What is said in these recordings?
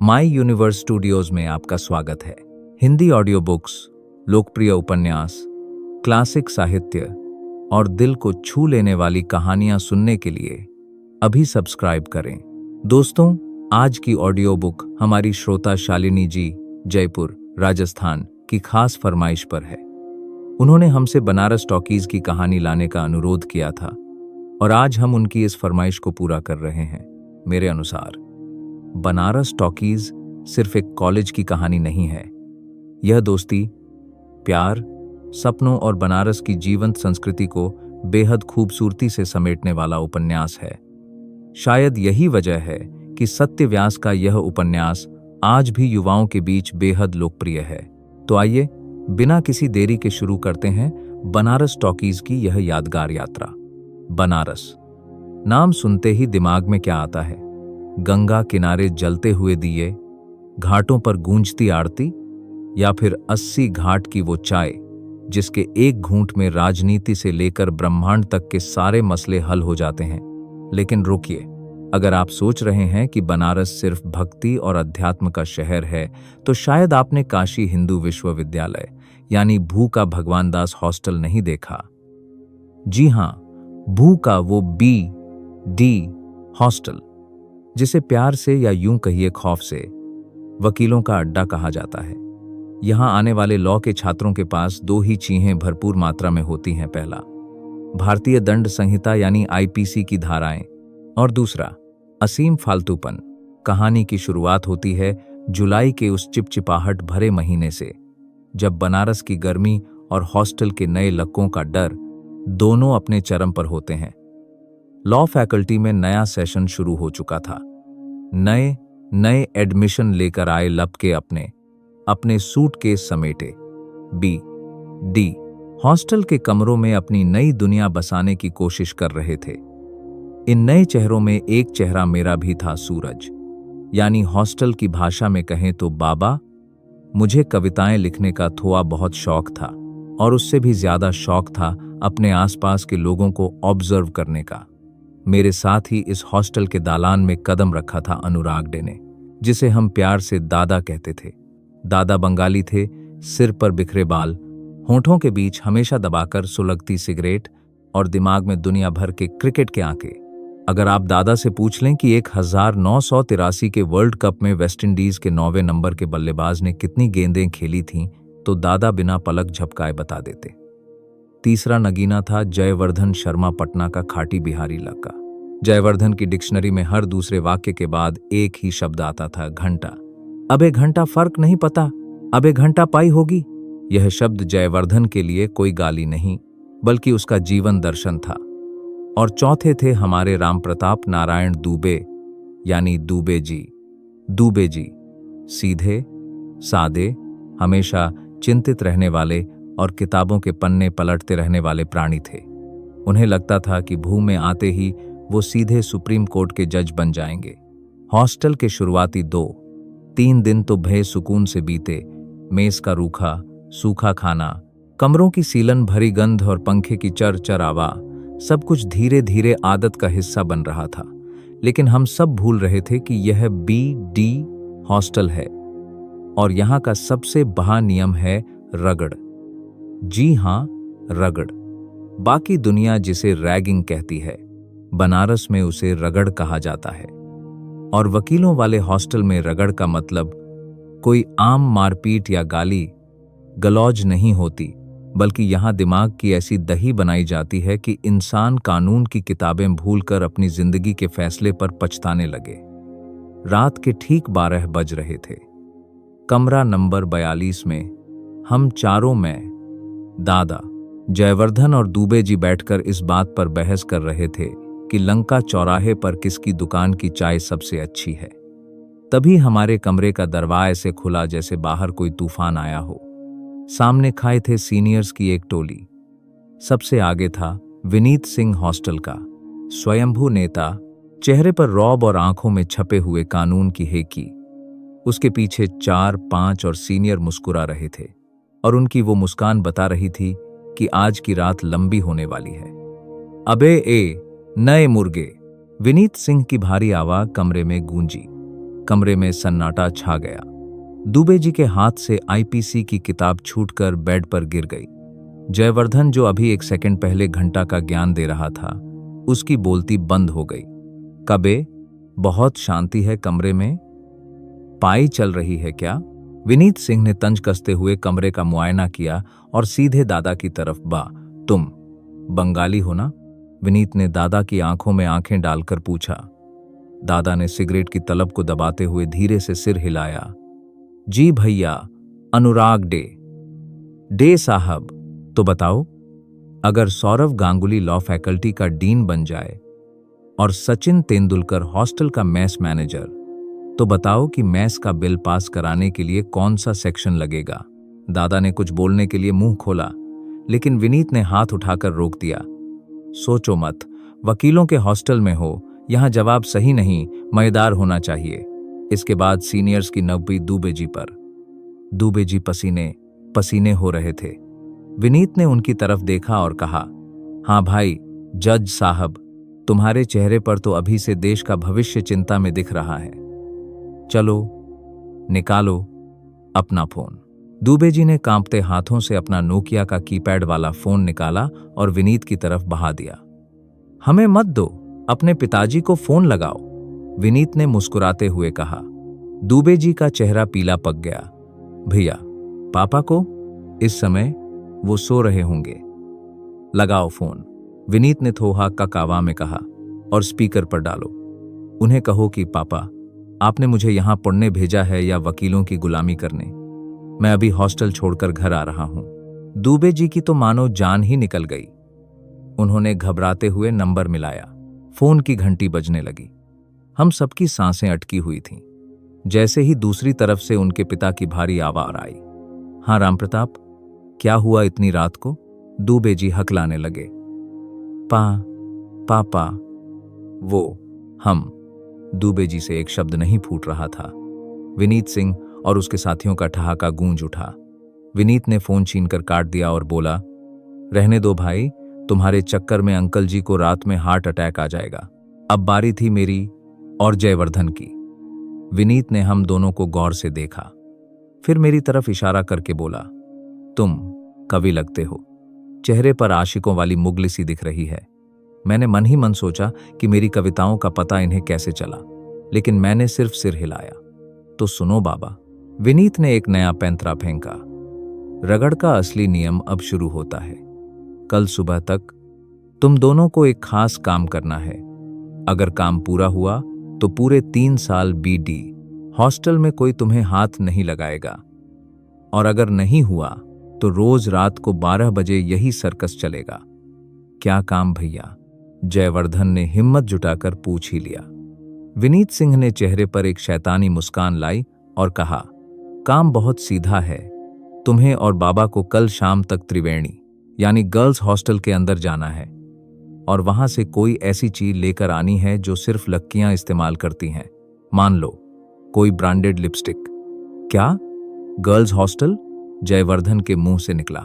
माई universe studios में आपका स्वागत है। हिंदी ऑडियो बुक्स, लोकप्रिय उपन्यास, क्लासिक साहित्य और दिल को छू लेने वाली कहानियां सुनने के लिए अभी सब्सक्राइब करें। दोस्तों, आज की ऑडियो बुक हमारी श्रोता शालिनी जी, जयपुर, राजस्थान की खास फरमाइश पर है। उन्होंने हमसे बनारस टॉकीज की कहानी लाने का अनुरोध किया था और आज हम उनकी इस फरमाइश को पूरा कर रहे हैं। मेरे अनुसार बनारस टॉकीज सिर्फ एक कॉलेज की कहानी नहीं है। यह दोस्ती, प्यार, सपनों और बनारस की जीवंत संस्कृति को बेहद खूबसूरती से समेटने वाला उपन्यास है। शायद यही वजह है कि सत्य व्यास का यह उपन्यास आज भी युवाओं के बीच बेहद लोकप्रिय है। तो आइए बिना किसी देरी के शुरू करते हैं बनारस टॉकीज की यह यादगार यात्रा। बनारस नाम सुनते ही दिमाग में क्या आता है? गंगा किनारे जलते हुए दिए, घाटों पर गूंजती आरती, या फिर 80 घाट की वो चाय जिसके एक घूंट में राजनीति से लेकर ब्रह्मांड तक के सारे मसले हल हो जाते हैं। लेकिन रुकिए, अगर आप सोच रहे हैं कि बनारस सिर्फ भक्ति और अध्यात्म का शहर है, तो शायद आपने काशी हिंदू विश्वविद्यालय यानी भू का भगवान दास हॉस्टल नहीं देखा। जी हां, भू का वो BD हॉस्टल, जिसे प्यार से या यूं कहिए खौफ से वकीलों का अड्डा कहा जाता है। यहां आने वाले लॉ के छात्रों के पास दो ही चीजें भरपूर मात्रा में होती हैं। पहला, भारतीय दंड संहिता यानी IPC की धाराएं, और दूसरा, असीम फालतूपन। कहानी की शुरुआत होती है जुलाई के उस चिपचिपाहट भरे महीने से, जब बनारस की गर्मी और हॉस्टल के नए लक्कों का डर दोनों अपने चरम पर होते हैं। लॉ फैकल्टी में नया सेशन शुरू हो चुका था। नए एडमिशन लेकर आए लपके अपने सूटकेस समेटे BD हॉस्टल के कमरों में अपनी नई दुनिया बसाने की कोशिश कर रहे थे। इन नए चेहरों में एक चेहरा मेरा भी था, सूरज। यानी हॉस्टल की भाषा में कहें तो बाबा। मुझे कविताएं लिखने का थोड़ा बहुत शौक था, और उससे भी ज्यादा शौक था अपने आसपास के लोगों को ऑब्जर्व करने का। मेरे साथ ही इस हॉस्टल के दालान में कदम रखा था अनुराग डे ने, जिसे हम प्यार से दादा कहते थे। दादा बंगाली थे, सिर पर बिखरे बाल, होंठों के बीच हमेशा दबाकर सुलगती सिगरेट और दिमाग में दुनिया भर के क्रिकेट के आंके। अगर आप दादा से पूछ लें कि 1983 के वर्ल्ड कप में वेस्टइंडीज के 9वें नंबर के बल्लेबाज ने कितनी गेंदें खेली थीं, तो दादा बिना पलक झपकाए बता देते। तीसरा नगीना था जयवर्धन शर्मा, पटना का खाटी बिहारी लड़का। जयवर्धन की डिक्शनरी में हर दूसरे वाक्य के बाद एक ही शब्द आता था, घंटा। अबे घंटा फर्क नहीं पता, अबे घंटा पाई होगी। यह शब्द जयवर्धन के लिए कोई गाली नहीं, बल्कि उसका जीवन दर्शन था। और चौथे थे हमारे राम प्रताप नारायण दुबे, यानी दुबे जी। दुबे जी सीधे, सादे, हमेशा चिंतित रहने वाले और किताबों के पन्ने पलटते रहने वाले प्राणी थे। उन्हें लगता था कि भू में आते ही वो सीधे सुप्रीम कोर्ट के जज बन जाएंगे। हॉस्टल के शुरुआती 2-3 दिन तो भय सुकून से बीते। मेज का रूखा सूखा खाना, कमरों की सीलन भरी गंध और पंखे की चर आवा, सब कुछ धीरे धीरे आदत का हिस्सा बन रहा था। लेकिन हम सब भूल रहे थे कि यह BD हॉस्टल है, और यहाँ का सबसे बड़ा नियम है रगड़। जी हां, रगड़। बाकी दुनिया जिसे रैगिंग कहती है, बनारस में उसे रगड़ कहा जाता है। और वकीलों वाले हॉस्टल में रगड़ का मतलब कोई आम मारपीट या गाली गलौज नहीं होती, बल्कि यहां दिमाग की ऐसी दही बनाई जाती है कि इंसान कानून की किताबें भूलकर अपनी जिंदगी के फैसले पर पछताने लगे। रात के ठीक 12 बज रहे थे। कमरा नंबर 42 में हम चारों में दादा, जयवर्धन और दुबे जी बैठकर इस बात पर बहस कर रहे थे कि लंका चौराहे पर किसकी दुकान की चाय सबसे अच्छी है। तभी हमारे कमरे का दरवाजा ऐसे खुला जैसे बाहर कोई तूफान आया हो। सामने खाए थे सीनियर्स की एक टोली। सबसे आगे था विनीत सिंह, हॉस्टल का स्वयंभू नेता, चेहरे पर रौब और आंखों में छपे हुए कानून की हेकी। उसके पीछे 4-5 और सीनियर मुस्कुरा रहे थे, और उनकी वो मुस्कान बता रही थी कि आज की रात लंबी होने वाली है। अबे ए नए मुर्गे, विनीत सिंह की भारी आवाज कमरे में गूंजी। कमरे में सन्नाटा छा गया। दुबे जी के हाथ से आईपीसी की किताब छूटकर बेड पर गिर गई। जयवर्धन, जो अभी एक सेकंड पहले घंटा का ज्ञान दे रहा था, उसकी बोलती बंद हो गई। कबे, बहुत शांति है कमरे में? पाई चल रही है क्या? विनीत सिंह ने तंज कसते हुए कमरे का मुआयना किया और सीधे दादा की तरफ बा। तुम बंगाली हो ना? विनीत ने दादा की आंखों में आंखें डालकर पूछा। दादा ने सिगरेट की तलब को दबाते हुए धीरे से सिर हिलाया। जी भैया, अनुराग डे। डे साहब, तो बताओ, अगर सौरव गांगुली लॉ फैकल्टी का डीन बन जाए और सचिन तेंदुलकर हॉस्टल का मैस मैनेजर, तो बताओ कि मैस का बिल पास कराने के लिए कौन सा सेक्शन लगेगा? दादा ने कुछ बोलने के लिए मुंह खोला, लेकिन विनीत ने हाथ उठाकर रोक दिया। सोचो मत, वकीलों के हॉस्टल में हो, यहां जवाब सही नहीं, मजेदार होना चाहिए। इसके बाद सीनियर्स की नब्बी दुबे जी पर। दुबे जी पसीने पसीने हो रहे थे। विनीत ने उनकी तरफ देखा और कहा, हाँ भाई जज साहब, तुम्हारे चेहरे पर तो अभी से देश का भविष्य चिंता में दिख रहा है। चलो निकालो अपना फोन। दुबे जी ने कांपते हाथों से अपना नोकिया का कीपैड वाला फोन निकाला और विनीत की तरफ बहा दिया। हमें मत दो, अपने पिताजी को फोन लगाओ, विनीत ने मुस्कुराते हुए कहा। दुबे जी का चेहरा पीला पक गया। भैया, पापा को? इस समय वो सो रहे होंगे। लगाओ फोन, विनीत ने थोहा ककावा में कहा, और स्पीकर पर डालो। उन्हें कहो कि पापा, आपने मुझे यहां पढ़ने भेजा है या वकीलों की गुलामी करने? मैं अभी हॉस्टल छोड़कर घर आ रहा हूं। दुबे जी की तो मानो जान ही निकल गई। उन्होंने घबराते हुए नंबर मिलाया। फोन की घंटी बजने लगी। हम सबकी सांसें अटकी हुई थीं। जैसे ही दूसरी तरफ से उनके पिता की भारी आवाज आई। हाँ रामप्रताप, क्या हुआ इतनी रात को? दुबे जी हकलाने लगे। पापा, वो हम। दुबे जी से एक शब्द नहीं फूट रहा था। विनीत सिंह और उसके साथियों का ठहाका गूंज उठा। विनीत ने फोन छीनकर काट दिया और बोला, रहने दो भाई, तुम्हारे चक्कर में अंकल जी को रात में हार्ट अटैक आ जाएगा। अब बारी थी मेरी और जयवर्धन की। विनीत ने हम दोनों को गौर से देखा, फिर मेरी तरफ इशारा करके बोला, तुम कवि लगते हो, चेहरे पर आशिकों वाली मुगलिसी दिख रही है। मैंने मन ही मन सोचा कि मेरी कविताओं का पता इन्हें कैसे चला, लेकिन मैंने सिर्फ सिर हिलाया। तो सुनो बाबा, विनीत ने एक नया पैंतरा फेंका। रगड़ का असली नियम अब शुरू होता है। कल सुबह तक तुम दोनों को एक खास काम करना है। अगर काम पूरा हुआ तो पूरे 3 साल बीडी हॉस्टल में कोई तुम्हें हाथ नहीं लगाएगा, और अगर नहीं हुआ तो रोज रात को 12 बजे यही सर्कस चलेगा। क्या काम भैया? जयवर्धन ने हिम्मत जुटाकर पूछ ही लिया। विनीत सिंह ने चेहरे पर एक शैतानी मुस्कान लाई और कहा, काम बहुत सीधा है। तुम्हें और बाबा को कल शाम तक त्रिवेणी यानी गर्ल्स हॉस्टल के अंदर जाना है, और वहां से कोई ऐसी चीज लेकर आनी है जो सिर्फ लड़कियां इस्तेमाल करती हैं। मान लो कोई ब्रांडेड लिपस्टिक। क्या? Girls hostel? जयवर्धन के मुंह से निकला।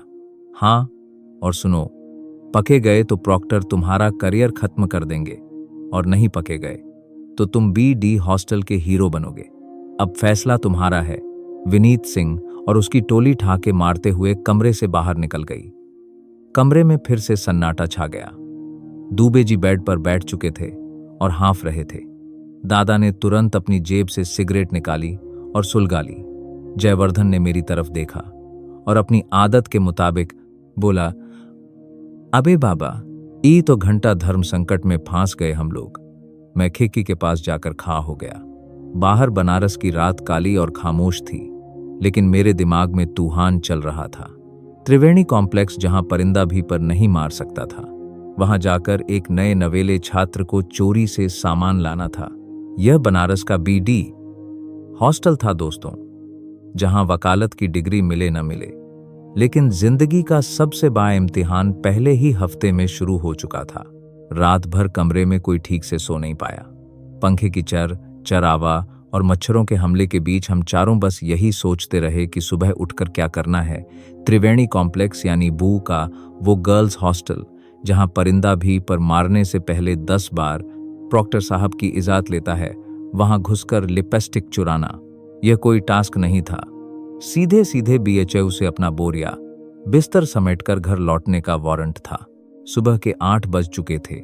हाँ, और सुनो, पके गए तो प्रॉक्टर तुम्हारा करियर खत्म कर देंगे, और नहीं पके गए तो तुम बीडी हॉस्टल के हीरो बनोगे। अब फैसला तुम्हारा है। विनीत सिंह और उसकी टोली ठाके मारते हुए कमरे से बाहर निकल गई। कमरे में फिर से सन्नाटा छा गया। दुबे जी बेड पर बैठ चुके थे और हाँफ रहे थे। दादा ने तुरंत अपनी जेब से सिगरेट निकाली और सुलगा ली। जयवर्धन ने मेरी तरफ देखा और अपनी आदत के मुताबिक बोला, अबे बाबा, ई तो घंटा धर्म संकट में फांस गए हम लोग। मैं खिड़की के पास जाकर खा हो गया। बाहर बनारस की रात काली और खामोश थी, लेकिन मेरे दिमाग में तूफान चल रहा था। त्रिवेणी कॉम्प्लेक्स, जहां परिंदा भी पर नहीं मार सकता था, वहां जाकर एक नए नवेले छात्र को चोरी से सामान लाना था। यह बनारस का बीडी हॉस्टल था दोस्तों, जहां वकालत की डिग्री मिले न मिले, लेकिन जिंदगी का सबसे बड़ा इम्तिहान पहले ही हफ्ते में शुरू हो चुका था। रात भर कमरे में कोई ठीक से सो नहीं पाया। पंखे की चरावा और मच्छरों के हमले के बीच हम चारों बस यही सोचते रहे कि सुबह उठकर क्या करना है। त्रिवेणी कॉम्प्लेक्स यानी बू का वो गर्ल्स हॉस्टल, जहां परिंदा भी पर मारने से पहले 10 बार प्रॉक्टर साहब की इजाजत लेता है, वहां घुसकर लिपस्टिक चुराना यह कोई टास्क नहीं था। सीधे सीधे बीएचयू से अपना बोरिया बिस्तर समेटकर घर लौटने का वारंट था। सुबह के 8 बज चुके थे।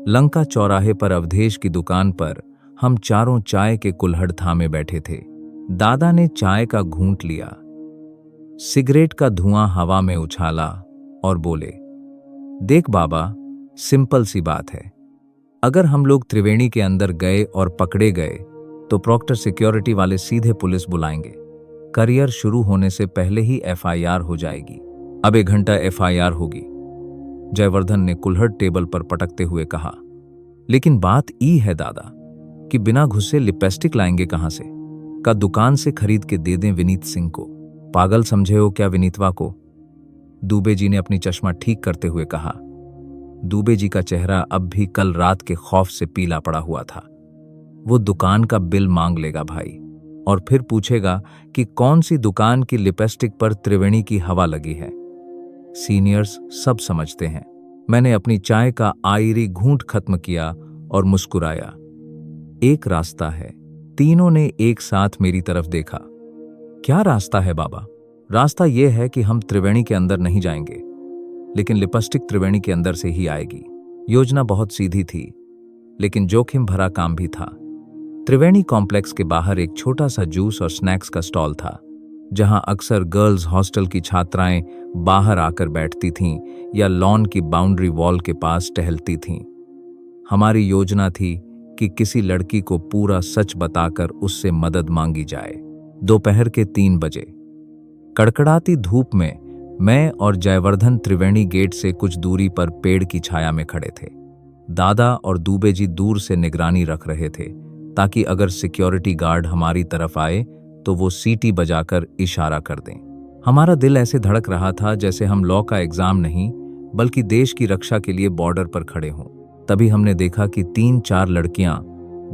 लंका चौराहे पर अवधेश की दुकान पर हम चारों चाय के कुल्हड़ थामे बैठे थे। दादा ने चाय का घूंट लिया, सिगरेट का धुआं हवा में उछाला और बोले, देख बाबा, सिंपल सी बात है। अगर हम लोग त्रिवेणी के अंदर गए और पकड़े गए तो प्रॉक्टर सिक्योरिटी वाले सीधे पुलिस बुलाएंगे। करियर शुरू होने से पहले ही एफआईआर हो जाएगी। अब 1 घंटा एफआईआर होगी। जयवर्धन ने कुल्हड़ टेबल पर पटकते हुए कहा, लेकिन बात ई है दादा कि बिना घुसे लिपस्टिक लाएंगे कहां से? का दुकान से खरीद के दे दें विनीत सिंह को। पागल समझे हो क्या विनीतवा को? दुबे जी ने अपनी चश्मा ठीक करते हुए कहा। दुबे जी का चेहरा अब भी कल रात के खौफ से पीला पड़ा हुआ था। वो दुकान का बिल मांग लेगा भाई, और फिर पूछेगा कि कौन सी दुकान की लिपस्टिक पर त्रिवेणी की हवा लगी है। सीनियर्स सब समझते हैं। मैंने अपनी चाय का आयरी घूंट खत्म किया और मुस्कुराया। एक रास्ता है। तीनों ने एक साथ मेरी तरफ देखा। क्या रास्ता है बाबा? रास्ता यह है कि हम त्रिवेणी के अंदर नहीं जाएंगे, लेकिन लिपस्टिक त्रिवेणी के अंदर से ही आएगी। योजना बहुत सीधी थी, लेकिन जोखिम भरा काम भी था। त्रिवेणी कॉम्प्लेक्स के बाहर एक छोटा सा जूस और स्नैक्स का स्टॉल था, जहां अक्सर गर्ल्स हॉस्टल की छात्राएं बाहर आकर बैठती थीं या लॉन की बाउंड्री वॉल के पास टहलती थीं। हमारी योजना थी कि किसी लड़की को पूरा सच बताकर उससे मदद मांगी जाए। दोपहर के 3 बजे कड़कड़ाती धूप में मैं और जयवर्धन त्रिवेणी गेट से कुछ दूरी पर पेड़ की छाया में खड़े थे। दादा और दुबे जी दूर से निगरानी रख रहे थे, ताकि अगर सिक्योरिटी गार्ड हमारी तरफ आए तो वो सीटी बजाकर इशारा कर दें। हमारा दिल ऐसे धड़क रहा था जैसे हम लॉ का एग्जाम नहीं, बल्कि देश की रक्षा के लिए बॉर्डर पर खड़े हों। तभी हमने देखा कि 3-4 लड़कियां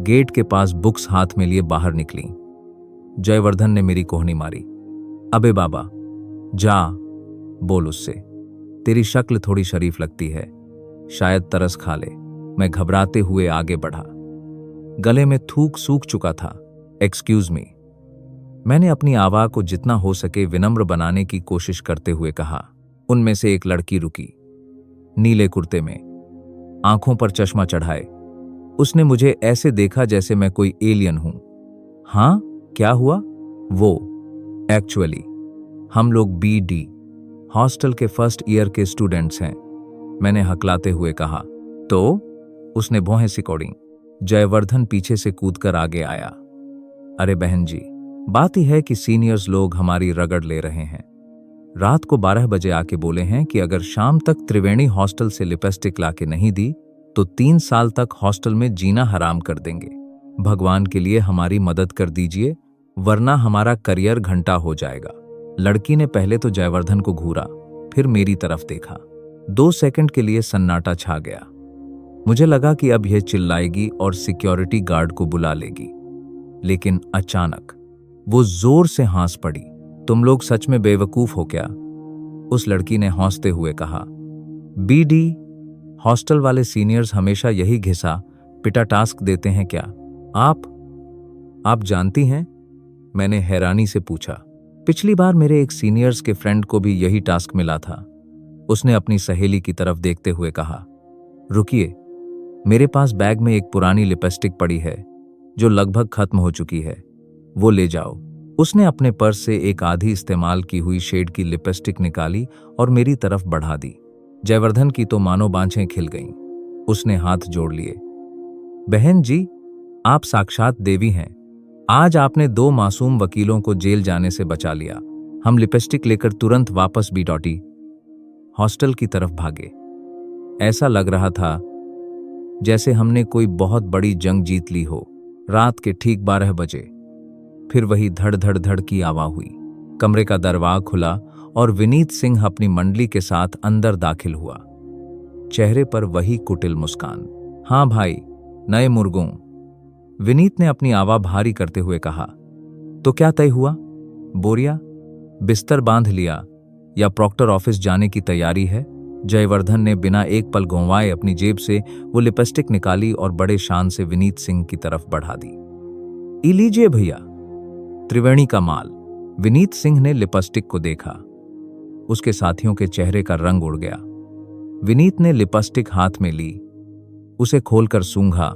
गेट के पास बुक्स हाथ में लिए बाहर निकलीं। जयवर्धन ने मेरी कोहनी मारी। अबे बाबा, जा बोल उससे, तेरी शक्ल थोड़ी शरीफ लगती है, शायद तरस खा ले। मैं घबराते हुए आगे बढ़ा। गले में थूक सूख चुका था। Excuse me. मैंने अपनी आवाज को जितना हो सके विनम्र बनाने की कोशिश करते हुए कहा। उनमें से एक लड़की रुकी, नीले कुर्ते में, आंखों पर चश्मा चढ़ाए। उसने मुझे ऐसे देखा जैसे मैं कोई एलियन हूं। हाँ, क्या हुआ? वो एक्चुअली हम लोग बीडी हॉस्टल के फर्स्ट ईयर के स्टूडेंट्स हैं, मैंने हकलाते हुए कहा। तो उसने भौहें सिकोड़ी। जयवर्धन पीछे से कूदकर आगे आया। अरे बहन जी, बात ही है कि सीनियर्स लोग हमारी रगड़ ले रहे हैं। रात को 12 बजे आके बोले हैं कि अगर शाम तक त्रिवेणी हॉस्टल से लिपस्टिक लाके नहीं दी तो 3 साल तक हॉस्टल में जीना हराम कर देंगे। भगवान के लिए हमारी मदद कर दीजिए, वरना हमारा करियर घंटा हो जाएगा। लड़की ने पहले तो जयवर्धन को घूरा, फिर मेरी तरफ देखा। 2 सेकंड के लिए सन्नाटा छा गया। मुझे लगा कि अब यह चिल्लाएगी और सिक्योरिटी गार्ड को बुला लेगी, लेकिन अचानक वो जोर से हंस पड़ी। तुम लोग सच में बेवकूफ हो क्या? उस लड़की ने हंसते हुए कहा। बीडी हॉस्टल वाले सीनियर्स हमेशा यही घिसा पिटा टास्क देते हैं क्या? आप जानती हैं? मैंने हैरानी से पूछा। पिछली बार मेरे एक सीनियर्स के फ्रेंड को भी यही टास्क मिला था। उसने अपनी सहेली की तरफ देखते हुए कहा, रुकिए, मेरे पास बैग में एक पुरानी लिपस्टिक पड़ी है जो लगभग खत्म हो चुकी है, वो ले जाओ। उसने अपने पर्स से एक आधी इस्तेमाल की हुई शेड की लिपस्टिक निकाली और मेरी तरफ बढ़ा दी। जयवर्धन की तो मानो बांछें खिल गईं। उसने हाथ जोड़ लिए। बहन जी, आप साक्षात देवी हैं। आज आपने 2 मासूम वकीलों को जेल जाने से बचा लिया। हम लिपस्टिक लेकर तुरंत वापस बीडॉटी हॉस्टल की तरफ भागे। ऐसा लग रहा था जैसे हमने कोई बहुत बड़ी जंग जीत ली हो। रात के ठीक 12 बजे फिर वही धड़ धड़ धड़ की आवाज हुई। कमरे का दरवाजा खुला और विनीत सिंह अपनी मंडली के साथ अंदर दाखिल हुआ। चेहरे पर वही कुटिल मुस्कान। हाँ भाई, नए मुर्गों, विनीत ने अपनी आवाज भारी करते हुए कहा। तो क्या तय हुआ? बोरिया बिस्तर बांध लिया या प्रॉक्टर ऑफिस जाने की तैयारी है? जयवर्धन ने बिना एक पल गंवाए अपनी जेब से वो लिपस्टिक निकाली और बड़े शान से विनीत सिंह की तरफ बढ़ा दी। ई लीजिए भैया, त्रिवेणी का माल। विनीत सिंह ने लिपस्टिक को देखा। उसके साथियों के चेहरे का रंग उड़ गया। विनीत ने लिपस्टिक हाथ में ली, उसे खोलकर सूंघा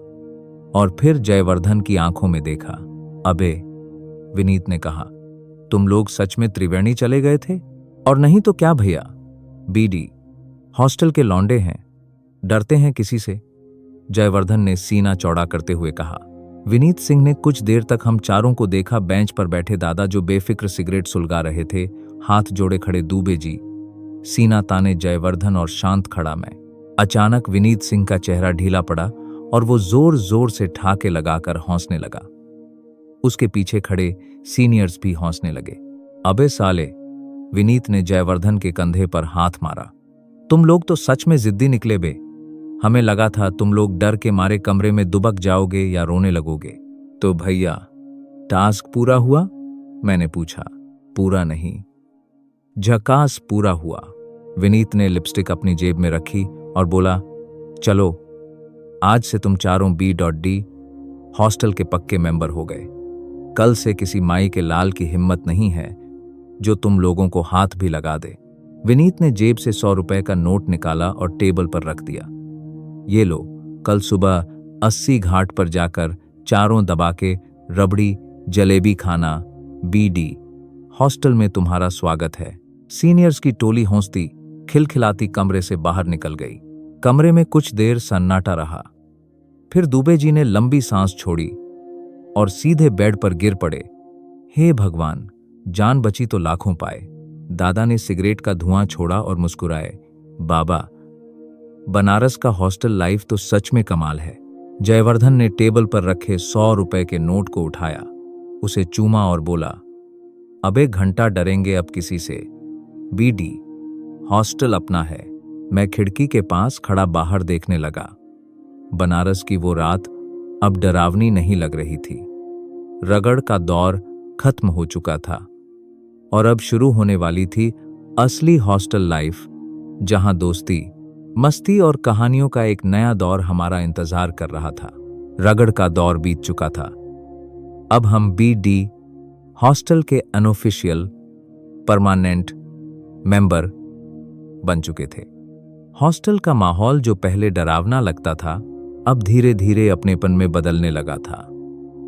और फिर जयवर्धन की आंखों में देखा। अबे, विनीत ने कहा, तुम लोग सच में त्रिवेणी चले गए थे? और नहीं तो क्या भैया, बीडी हॉस्टल के लौंडे हैं, डरते हैं किसी से? जयवर्धन ने सीना चौड़ा करते हुए कहा। विनीत सिंह ने कुछ देर तक हम चारों को देखा। बेंच पर बैठे दादा जो बेफिक्र सिगरेट सुलगा रहे थे, हाथ जोड़े खड़े दूबे जी, सीना ताने जयवर्धन और शांत खड़ा मैं। अचानक विनीत सिंह का चेहरा ढीला पड़ा और वो जोर जोर से ठाके लगाकर हंसने लगा। उसके पीछे खड़े सीनियर्स भी हंसने लगे। अबे साले, विनीत ने जयवर्धन के कंधे पर हाथ मारा, तुम लोग तो सच में जिद्दी निकले बे। हमें लगा था तुम लोग डर के मारे कमरे में दुबक जाओगे या रोने लगोगे। तो भैया, टास्क पूरा हुआ? मैंने पूछा। पूरा नहीं, झकास पूरा हुआ। विनीत ने लिपस्टिक अपनी जेब में रखी और बोला, चलो आज से तुम चारों B.D हॉस्टल के पक्के मेंबर हो गए। कल से किसी माई के लाल की हिम्मत नहीं है जो तुम लोगों को हाथ भी लगा दे। विनीत ने जेब से 100 रुपए का नोट निकाला और टेबल पर रख दिया। ये लो, कल सुबह 80 घाट पर जाकर चारों दबा के रबड़ी जलेबी खाना। B.D हॉस्टल में तुम्हारा स्वागत है। सीनियर्स की टोली हंसती खिलखिलाती कमरे से बाहर निकल गई। कमरे में कुछ देर सन्नाटा रहा। फिर दुबे जी ने लंबी सांस छोड़ी और सीधे बेड पर गिर पड़े। हे भगवान, जान बची तो लाखों पाए। दादा ने सिगरेट का धुआं छोड़ा और मुस्कुराए। बाबा, बनारस का हॉस्टल लाइफ तो सच में कमाल है। जयवर्धन ने टेबल पर रखे 100 रुपए के नोट को उठाया, उसे चूमा और बोला, अबे घंटा डरेंगे अब किसी से? B.D हॉस्टल अपना है। मैं खिड़की के पास खड़ा बाहर देखने लगा। बनारस की वो रात अब डरावनी नहीं लग रही थी। रगड़ का दौर खत्म हो चुका था और अब शुरू होने वाली थी असली हॉस्टल लाइफ, जहां दोस्ती, मस्ती और कहानियों का एक नया दौर हमारा इंतजार कर रहा था। रगड़ का दौर बीत चुका था। अब हम B.D हॉस्टल के अनऑफिशियल परमानेंट मेंबर बन चुके थे। हॉस्टल का माहौल जो पहले डरावना लगता था, अब धीरे धीरे अपनेपन में बदलने लगा था।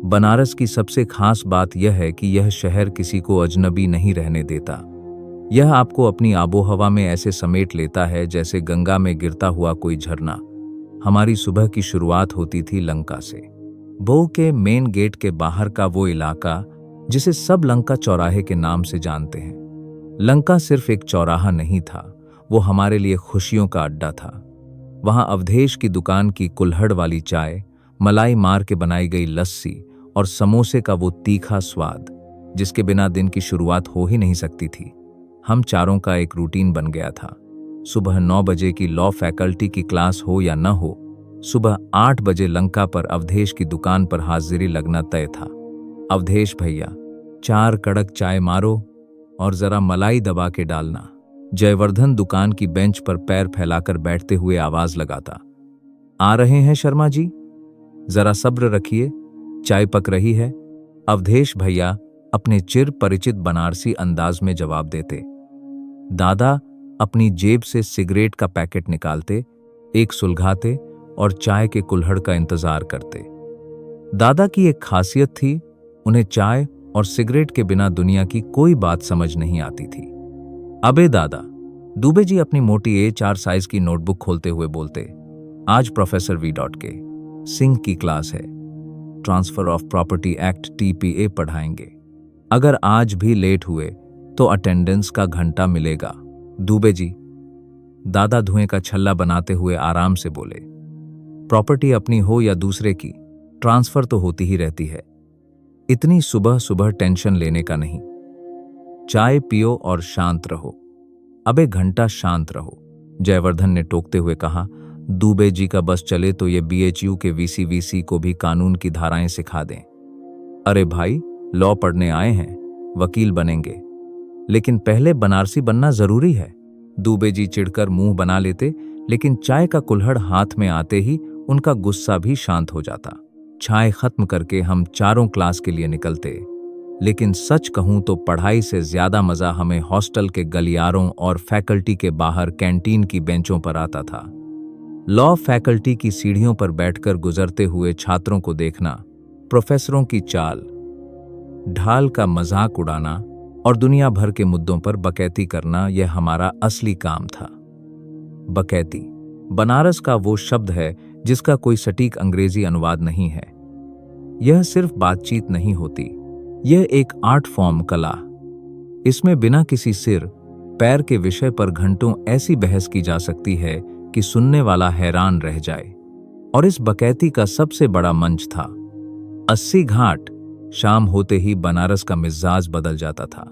बनारस की सबसे खास बात यह है कि यह शहर किसी को अजनबी नहीं रहने देता। यह आपको अपनी आबोहवा में ऐसे समेट लेता है जैसे गंगा में गिरता हुआ कोई झरना। हमारी सुबह की शुरुआत होती थी लंका से। बो के मेन गेट के बाहर का वो इलाका जिसे सब लंका चौराहे के नाम से जानते हैं। लंका सिर्फ एक चौराहा नहीं था, वो हमारे लिए खुशियों का अड्डा था। वहां अवधेश की दुकान की कुल्हड़ वाली चाय, मलाई मार के बनाई गई लस्सी और समोसे का वो तीखा स्वाद जिसके बिना दिन की शुरुआत हो ही नहीं सकती थी, हम चारों का एक रूटीन बन गया था। सुबह 9 बजे की लॉ फैकल्टी की क्लास हो या न हो, सुबह 8 बजे लंका पर अवधेश की दुकान पर हाजिरी लगना तय था। अवधेश भैया, 4 कड़क चाय मारो और जरा मलाई दबा के डालना। जयवर्धन दुकान की बेंच पर पैर फैलाकर बैठते हुए आवाज लगाता, आ रहे हैं शर्मा जी, जरा सब्र रखिए, चाय पक रही है। अवधेश भैया अपने चिर परिचित बनारसी अंदाज में जवाब देते। दादा अपनी जेब से सिगरेट का पैकेट निकालते, एक सुलगाते और चाय के कुल्हड़ का इंतजार करते। दादा की एक खासियत थी, उन्हें चाय और सिगरेट के बिना दुनिया की कोई बात समझ नहीं आती थी। अबे दादा, दुबे जी अपनी मोटी A4 साइज की नोटबुक खोलते हुए बोलते, आज प्रोफेसर V.K सिंह की क्लास है, transfer of property act TPA पढ़ाएंगे। अगर आज भी लेट हुए तो अटेंडेंस का घंटा मिलेगा। दुबे जी, दादा धुएं का छल्ला बनाते हुए आराम से बोले, प्रॉपर्टी अपनी हो या दूसरे की, ट्रांसफर तो होती ही रहती है। इतनी सुबह सुबह टेंशन लेने का नहीं, चाय पियो और शांत रहो। अबे घंटा शांत रहो, जयवर्धन ने टोकते हुए कहा। दुबे जी का बस चले तो ये BHU के VC को भी कानून की धाराएं सिखा दें। अरे भाई, लॉ पढ़ने आए हैं, वकील बनेंगे, लेकिन पहले बनारसी बनना जरूरी है। दूबे जी चिढ़कर मुंह बना लेते, लेकिन चाय का कुल्हड़ हाथ में आते ही उनका गुस्सा भी शांत हो जाता। चाय खत्म करके हम चारों क्लास के लिए निकलते, लेकिन सच कहूं तो पढ़ाई से ज्यादा मजा हमें हॉस्टल के गलियारों और फैकल्टी के बाहर कैंटीन की बेंचों पर आता था। लॉ फैकल्टी की सीढ़ियों पर बैठकर गुजरते हुए छात्रों को देखना, प्रोफेसरों की चाल ढाल का मजाक उड़ाना और दुनिया भर के मुद्दों पर बकैती करना, यह हमारा असली काम था। बकैती बनारस का वो शब्द है जिसका कोई सटीक अंग्रेजी अनुवाद नहीं है। यह सिर्फ बातचीत नहीं होती, यह एक आर्ट फॉर्म कला। इसमें बिना किसी सिर पैर के विषय पर घंटों ऐसी बहस की जा सकती है कि सुनने वाला हैरान रह जाए। और इस बकैती का सबसे बड़ा मंच था 80 घाट। शाम होते ही बनारस का मिजाज बदल जाता था।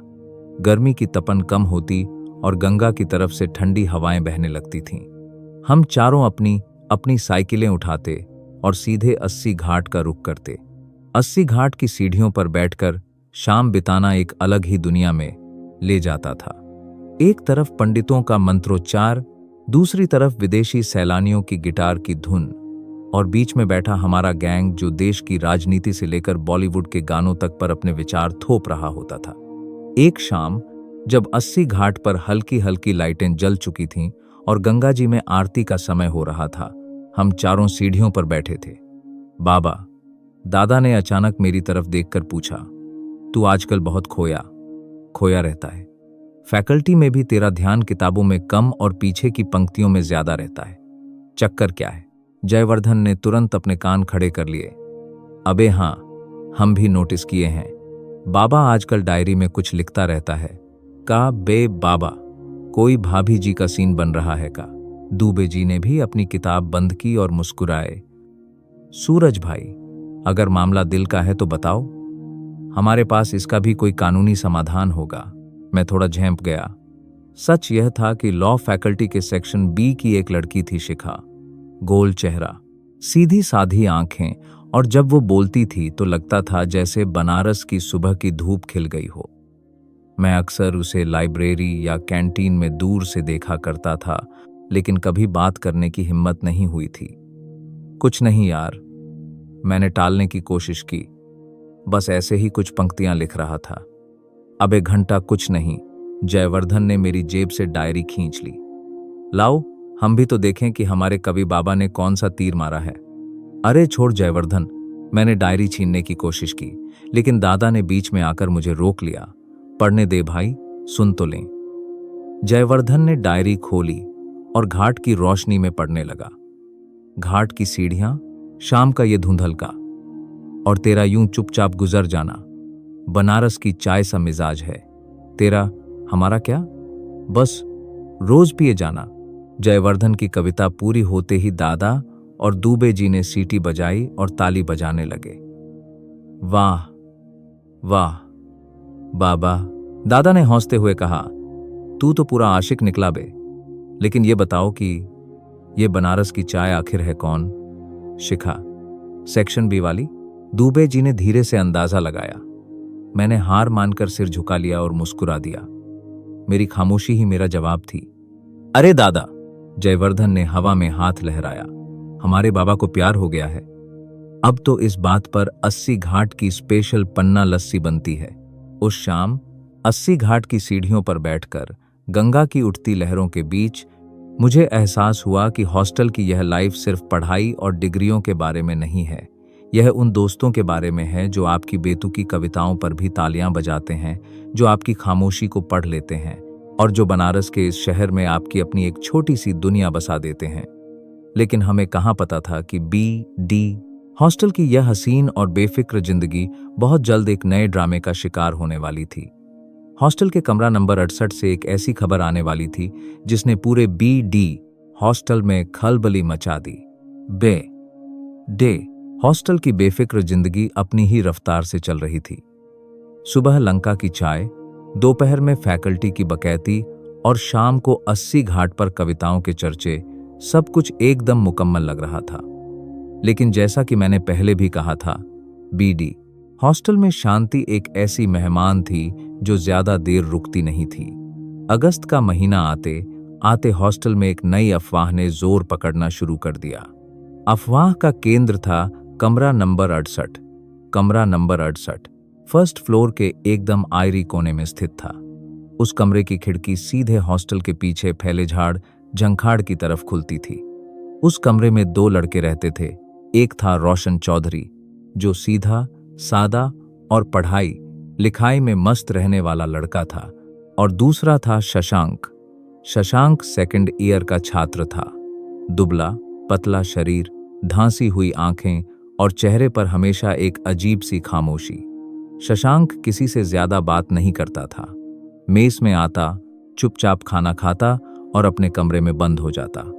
गर्मी की तपन कम होती और गंगा की तरफ से ठंडी हवाएं बहने लगती थीं। हम चारों अपनी अपनी साइकिलें उठाते और सीधे 80 घाट का रुख करते। 80 घाट की सीढ़ियों पर बैठकर शाम बिताना एक अलग ही दुनिया में ले जाता था। एक तरफ पंडितों का मंत्रोच्चार, दूसरी तरफ विदेशी सैलानियों की गिटार की धुन, और बीच में बैठा हमारा गैंग जो देश की राजनीति से लेकर बॉलीवुड के गानों तक पर अपने विचार थोप रहा होता था। एक शाम जब 80 घाट पर हल्की हल्की लाइटें जल चुकी थीं और गंगा जी में आरती का समय हो रहा था, हम चारों सीढ़ियों पर बैठे थे। बाबा, दादा ने अचानक मेरी तरफ देखकर पूछा, तू आजकल बहुत खोया रहता है। फैकल्टी में भी तेरा ध्यान किताबों में कम और पीछे की पंक्तियों में ज्यादा रहता है। चक्कर क्या है? जयवर्धन ने तुरंत अपने कान खड़े कर लिए। अबे हाँ, हम भी नोटिस किए हैं। बाबा आजकल डायरी में कुछ लिखता रहता है। का बे बाबा, कोई भाभी जी का सीन बन रहा है का? दूबे जी ने भी अपनी किताब बंद की और मुस्कुराए। सूरज भाई, अगर मामला दिल का है तो बताओ, हमारे पास इसका भी कोई कानूनी समाधान होगा। मैं थोड़ा झेंप गया। सच यह था कि लॉ फैकल्टी के सेक्शन बी की एक लड़की थी शिखा। गोल चेहरा, सीधी साधी आंखें, और जब वो बोलती थी तो लगता था जैसे बनारस की सुबह की धूप खिल गई हो। मैं अक्सर उसे लाइब्रेरी या कैंटीन में दूर से देखा करता था, लेकिन कभी बात करने की हिम्मत नहीं हुई थी। कुछ नहीं यार, मैंने टालने की कोशिश की। बस ऐसे ही कुछ पंक्तियां लिख रहा था। अब 1 घंटा कुछ नहीं। जयवर्धन ने मेरी जेब से डायरी खींच ली। लाओ, हम भी तो देखें कि हमारे कवि बाबा ने कौन सा तीर मारा है। अरे छोड़ जयवर्धन, मैंने डायरी छीनने की कोशिश की, लेकिन दादा ने बीच में आकर मुझे रोक लिया। पढ़ने दे भाई, सुन तो लें। जयवर्धन ने डायरी खोली और घाट की रोशनी में पढ़ने लगा। घाट की सीढ़ियां, शाम का ये धुंधलका, और तेरा यूं चुपचाप गुजर जाना। बनारस की चाय सा मिजाज है तेरा, हमारा क्या? बस रोज पिए जाना। जयवर्धन की कविता पूरी होते ही दादा और दूबे जी ने सीटी बजाई और ताली बजाने लगे। वाह वाह बाबा, दादा ने हंसते हुए कहा, तू तो पूरा आशिक निकला बे। लेकिन ये बताओ कि ये बनारस की चाय आखिर है कौन? शिखा, सेक्शन बी वाली? दूबे जी ने धीरे से अंदाजा लगाया। मैंने हार मानकर सिर झुका लिया और मुस्कुरा दिया। मेरी खामोशी ही मेरा जवाब थी। अरे दादा, जयवर्धन ने हवा में हाथ लहराया, हमारे बाबा को प्यार हो गया है। अब तो इस बात पर 80 घाट की स्पेशल पन्ना लस्सी बनती है। उस शाम 80 घाट की सीढ़ियों पर बैठकर गंगा की उठती लहरों के बीच मुझे एहसास हुआ कि हॉस्टल की यह लाइफ सिर्फ पढ़ाई और डिग्रियों के बारे में नहीं है। यह उन दोस्तों के बारे में है जो आपकी बेतुकी कविताओं पर भी तालियां बजाते हैं, जो आपकी खामोशी को पढ़ लेते हैं, और जो बनारस के इस शहर में आपकी अपनी एक छोटी सी दुनिया बसा देते हैं। लेकिन हमें कहाँ पता था कि बी.डी. हॉस्टल की यह हसीन और बेफिक्र जिंदगी बहुत जल्द एक नए ड्रामे का शिकार होने वाली थी। हॉस्टल के कमरा नंबर 68 से एक ऐसी खबर आने वाली थी जिसने पूरे बी.डी. हॉस्टल में खलबली मचा दी। बे.डे. हॉस्टल की बेफिक्र जिंदगी अपनी ही रफ्तार से चल रही थी। सुबह लंका की चाय, दोपहर में फैकल्टी की बकैती और शाम को 80 घाट पर कविताओं के चर्चे, सब कुछ एकदम मुकम्मल लग रहा था। लेकिन जैसा कि मैंने पहले भी कहा था, बी.डी. हॉस्टल में शांति एक ऐसी मेहमान थी जो ज्यादा देर रुकती नहीं थी। अगस्त का महीना आते आते हॉस्टल में एक नई अफवाह ने जोर पकड़ना शुरू कर दिया। अफवाह का केंद्र था कमरा नंबर 68। कमरा नंबर 68 फर्स्ट फ्लोर के एकदम आयरी कोने में स्थित था। उस कमरे की खिड़की सीधे हॉस्टल के पीछे फैले झाड़ झंखाड़ की तरफ खुलती थी। उस कमरे में 2 लड़के रहते थे। एक था रोशन चौधरी, जो सीधा, सादा और पढ़ाई लिखाई में मस्त रहने वाला लड़का था, और दूसरा था शशांक। शशांक सेकंड ईयर का छात्र था। दुबला, पतला शरीर, धांसी हुई आंखें और चेहरे पर हमेशा एक अजीब सी खामोशी। शशांक किसी से ज्यादा बात नहीं करता था। मेस में आता, चुपचाप खाना खाता और अपने कमरे में बंद हो जाता।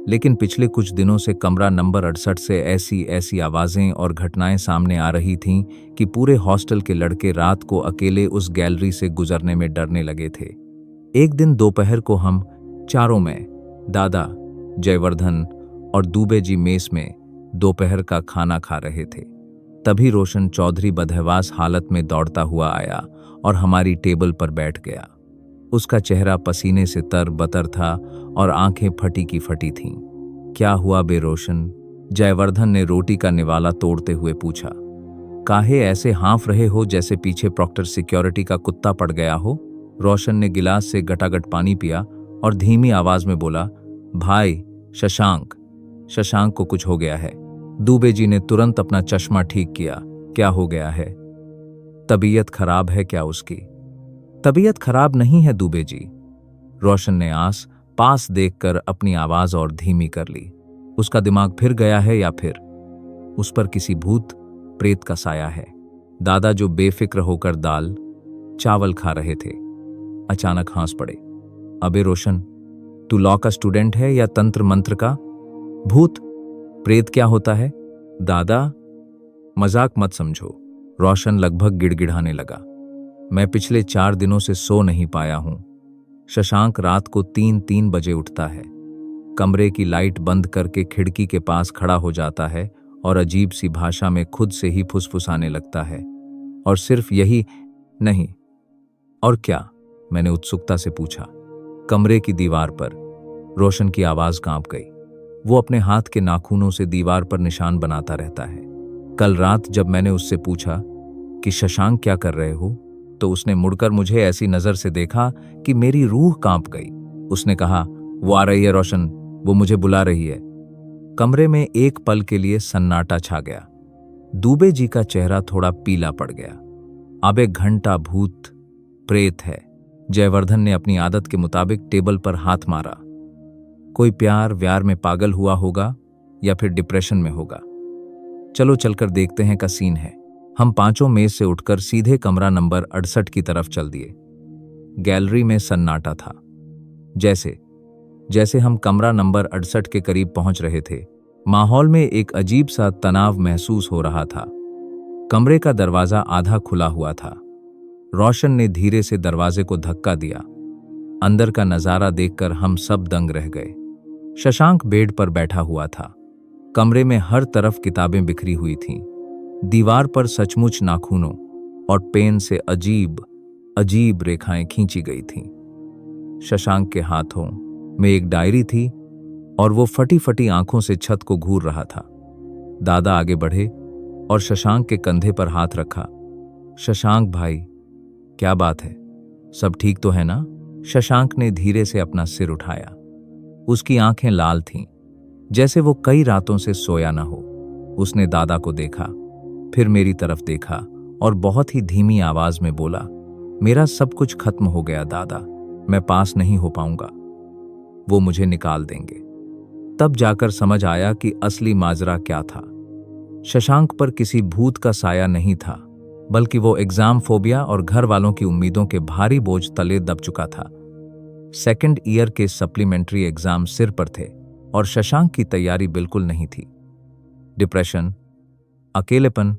लेकिन पिछले कुछ दिनों से कमरा नंबर 68 से ऐसी आवाजें और घटनाएं सामने आ रही थीं कि पूरे हॉस्टल के लड़के रात को अकेले उस गैलरी से गुजरने में डरने लगे थे। एक दिन दोपहर को हम चारों में, दादा, जयवर्धन और दुबे जी मेस में दोपहर का खाना खा रहे थे। तभी रोशन चौधरी बदहवास हालत में दौड़ता हुआ आया और हमारी टेबल पर बैठ गया। उसका चेहरा पसीने से तर-बतर था और आंखें फटी की फटी थीं। क्या हुआ बे रोशन? जयवर्धन ने रोटी का निवाला तोड़ते हुए पूछा। काहे ऐसे हाँफ रहे हो जैसे पीछे प्रॉक्टर सिक्योरिटी का कुत्ता पड़ गया हो? रोशन ने गिलास से गटागट पानी पिया और धीमी आवाज में बोला, भाई शशांक को कुछ हो गया है। दुबे जी ने तुरंत अपना चश्मा ठीक किया। क्या हो गया है? तबीयत खराब है क्या उसकी? तबीयत खराब नहीं है दुबे जी। रोशन ने आस पास देखकर अपनी आवाज और धीमी कर ली। उसका दिमाग फिर गया है या फिर उस पर किसी भूत प्रेत का साया है? दादा, जो बेफिक्र होकर दाल चावल खा रहे थे, अचानक हंस पड़े। अबे रोशन, तू लॉ का स्टूडेंट है या तंत्र मंत्र का? भूत प्रेत क्या होता है? दादा, मजाक मत समझो। रोशन लगभग गिड़गिड़ाने लगा। मैं पिछले 4 दिनों से सो नहीं पाया हूं। शशांक रात को 3-3 बजे उठता है, कमरे की लाइट बंद करके खिड़की के पास खड़ा हो जाता है और अजीब सी भाषा में खुद से ही फुसफुसाने लगता है। और सिर्फ यही नहीं। और क्या? मैंने उत्सुकता से पूछा। कमरे की दीवार पर रोशन की आवाज कांप गई। वो अपने हाथ के नाखूनों से दीवार पर निशान बनाता रहता है। कल रात जब मैंने उससे पूछा कि शशांक क्या कर रहे हो, तो उसने मुड़कर मुझे ऐसी नजर से देखा कि मेरी रूह कांप गई। उसने कहा, वो आ रही है रोशन, वो मुझे बुला रही है। कमरे में एक पल के लिए सन्नाटा छा गया। दुबे जी का चेहरा थोड़ा पीला पड़ गया। अब एक घंटा भूत प्रेत है। जयवर्धन ने अपनी आदत के मुताबिक टेबल पर हाथ मारा। कोई प्यार व्यार में पागल हुआ होगा या फिर डिप्रेशन में होगा। चलो चलकर देखते हैं का सीन है। हम पांचों मेज से उठकर सीधे कमरा नंबर 68 की तरफ चल दिए। गैलरी में सन्नाटा था। जैसे हम कमरा नंबर 68 के करीब पहुंच रहे थे, माहौल में एक अजीब सा तनाव महसूस हो रहा था। कमरे का दरवाजा आधा खुला हुआ था। रोशन ने धीरे से दरवाजे को धक्का दिया। अंदर का नजारा देखकर हम सब दंग रह गए। शशांक बेड पर बैठा हुआ था। कमरे में हर तरफ किताबें बिखरी हुई थीं। दीवार पर सचमुच नाखूनों और पेन से अजीब रेखाएं खींची गई थीं। शशांक के हाथों में एक डायरी थी और वो फटी फटी आंखों से छत को घूर रहा था। दादा आगे बढ़े और शशांक के कंधे पर हाथ रखा। शशांक भाई, क्या बात है? सब ठीक तो है ना? शशांक ने धीरे से अपना सिर उठाया। उसकी आंखें लाल थीं, जैसे वो कई रातों से सोया न हो। उसने दादा को देखा, फिर मेरी तरफ देखा और बहुत ही धीमी आवाज में बोला, मेरा सब कुछ खत्म हो गया दादा, मैं पास नहीं हो पाऊंगा। वो मुझे निकाल देंगे। तब जाकर समझ आया कि असली माजरा क्या था। शशांक पर किसी भूत का साया नहीं था, बल्कि वो एग्जाम फोबिया और घर वालों की उम्मीदों के भारी बोझ तले दब चुका था। सेकंड ईयर के सप्लीमेंट्री एग्जाम सिर पर थे और शशांक की तैयारी बिल्कुल नहीं थी। डिप्रेशन, अकेलेपन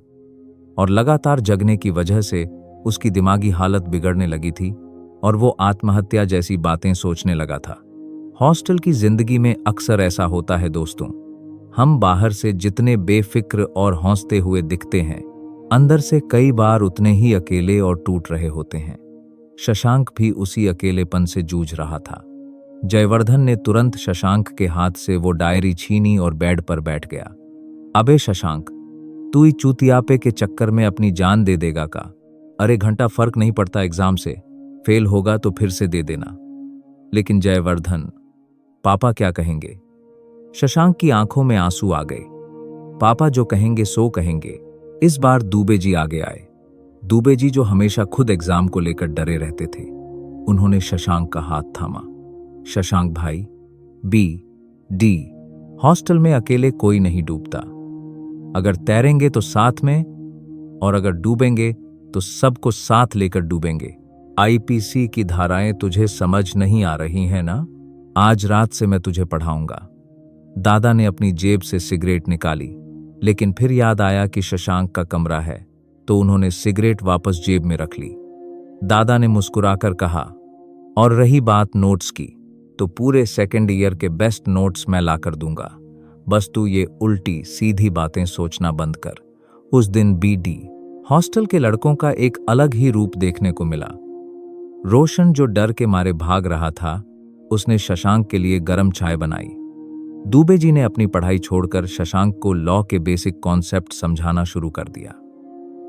और लगातार जगने की वजह से उसकी दिमागी हालत बिगड़ने लगी थी और वो आत्महत्या जैसी बातें सोचने लगा था। हॉस्टल की जिंदगी में अक्सर ऐसा होता है दोस्तों। हम बाहर से जितने बेफिक्र और हौंसते हुए दिखते हैं, अंदर से कई बार उतने ही अकेले और टूट रहे होते हैं। शशांक भी उसी अकेलेपन से जूझ रहा था। जयवर्धन ने तुरंत शशांक के हाथ से वो डायरी छीनी और बेड पर बैठ गया। अबे शशांक, तू ही चूतियापे के चक्कर में अपनी जान दे देगा का? अरे घंटा फर्क नहीं पड़ता एग्जाम से, फेल होगा तो फिर से दे देना। लेकिन जयवर्धन, पापा क्या कहेंगे? शशांक की आंखों में आंसू आ गए। पापा जो कहेंगे सो कहेंगे। इस बार दुबे जी आगे आए। दुबे जी जो हमेशा खुद एग्जाम को लेकर डरे रहते थे। उन्होंने शशांक का हाथ थामा। शशांक भाई, बी डी हॉस्टल में अकेले कोई नहीं डूबता। अगर तैरेंगे तो साथ में, और अगर डूबेंगे तो सबको साथ लेकर डूबेंगे। आईपीसी की धाराएं तुझे समझ नहीं आ रही हैं ना? आज रात से मैं तुझे पढ़ाऊंगा। दादा ने अपनी जेब से सिगरेट निकाली, लेकिन फिर याद आया कि शशांक का कमरा है, तो उन्होंने सिगरेट वापस जेब में रख ली। दादा ने मुस्कुराकर कहा, और रही बात नोट्स की, तो पूरे सेकंड ईयर के बेस्ट नोट्स मैं लाकर दूंगा। बस तू ये उल्टी सीधी बातें सोचना बंद कर। उस दिन बीडी हॉस्टल के लड़कों का एक अलग ही रूप देखने को मिला। रोशन जो डर के मारे भाग रहा था, उसने शशांक के लिए गर्म चाय बनाई। दुबे जी ने अपनी पढ़ाई छोड़कर शशांक को लॉ के बेसिक कॉन्सेप्ट समझाना शुरू कर दिया।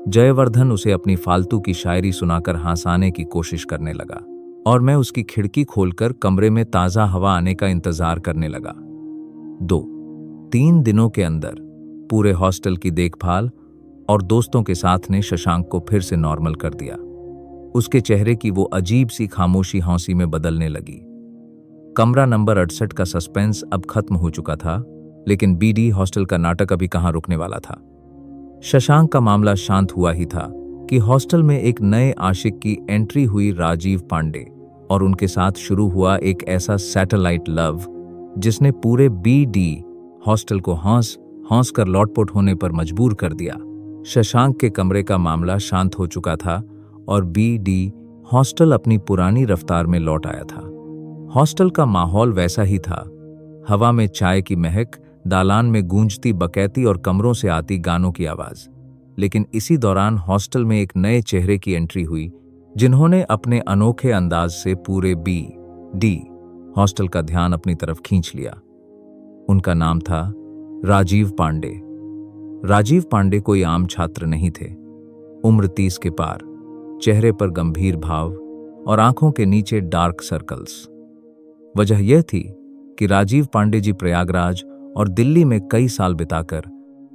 जयवर्धन उसे अपनी फालतू की शायरी सुनाकर हंसाने की कोशिश करने लगा, और मैं उसकी खिड़की खोलकर कमरे में ताज़ा हवा आने का इंतजार करने लगा। 2-3 दिनों के अंदर पूरे हॉस्टल की देखभाल और दोस्तों के साथ ने शशांक को फिर से नॉर्मल कर दिया। उसके चेहरे की वो अजीब सी खामोशी हौसी में बदलने लगी। कमरा नंबर 68 का सस्पेंस अब खत्म हो चुका था, लेकिन बीडी हॉस्टल का नाटक अभी कहां रुकने वाला था। शशांक का मामला शांत हुआ ही था कि हॉस्टल में एक नए आशिक की एंट्री हुई, राजीव पांडे, और उनके साथ शुरू हुआ एक ऐसा सैटेलाइट लव जिसने पूरे बीडी हॉस्टल को हौस कर लौटपोट होने पर मजबूर कर दिया। शशांक के कमरे का मामला शांत हो चुका था और बीडी हॉस्टल अपनी पुरानी रफ्तार में लौट आया था। हॉस्टल का माहौल वैसा ही था, हवा में चाय की महक, दालान में गूंजती बकैती और कमरों से आती गानों की आवाज। लेकिन इसी दौरान हॉस्टल में एक नए चेहरे की एंट्री हुई, जिन्होंने अपने अनोखे अंदाज से पूरे बीडी हॉस्टल का ध्यान अपनी तरफ खींच लिया। उनका नाम था राजीव पांडे। राजीव पांडे कोई आम छात्र नहीं थे। उम्र 30 के पार, चेहरे पर गंभीर भाव और आंखों के नीचे डार्क सर्कल्स। वजह यह थी कि राजीव पांडे जी प्रयागराज और दिल्ली में कई साल बिताकर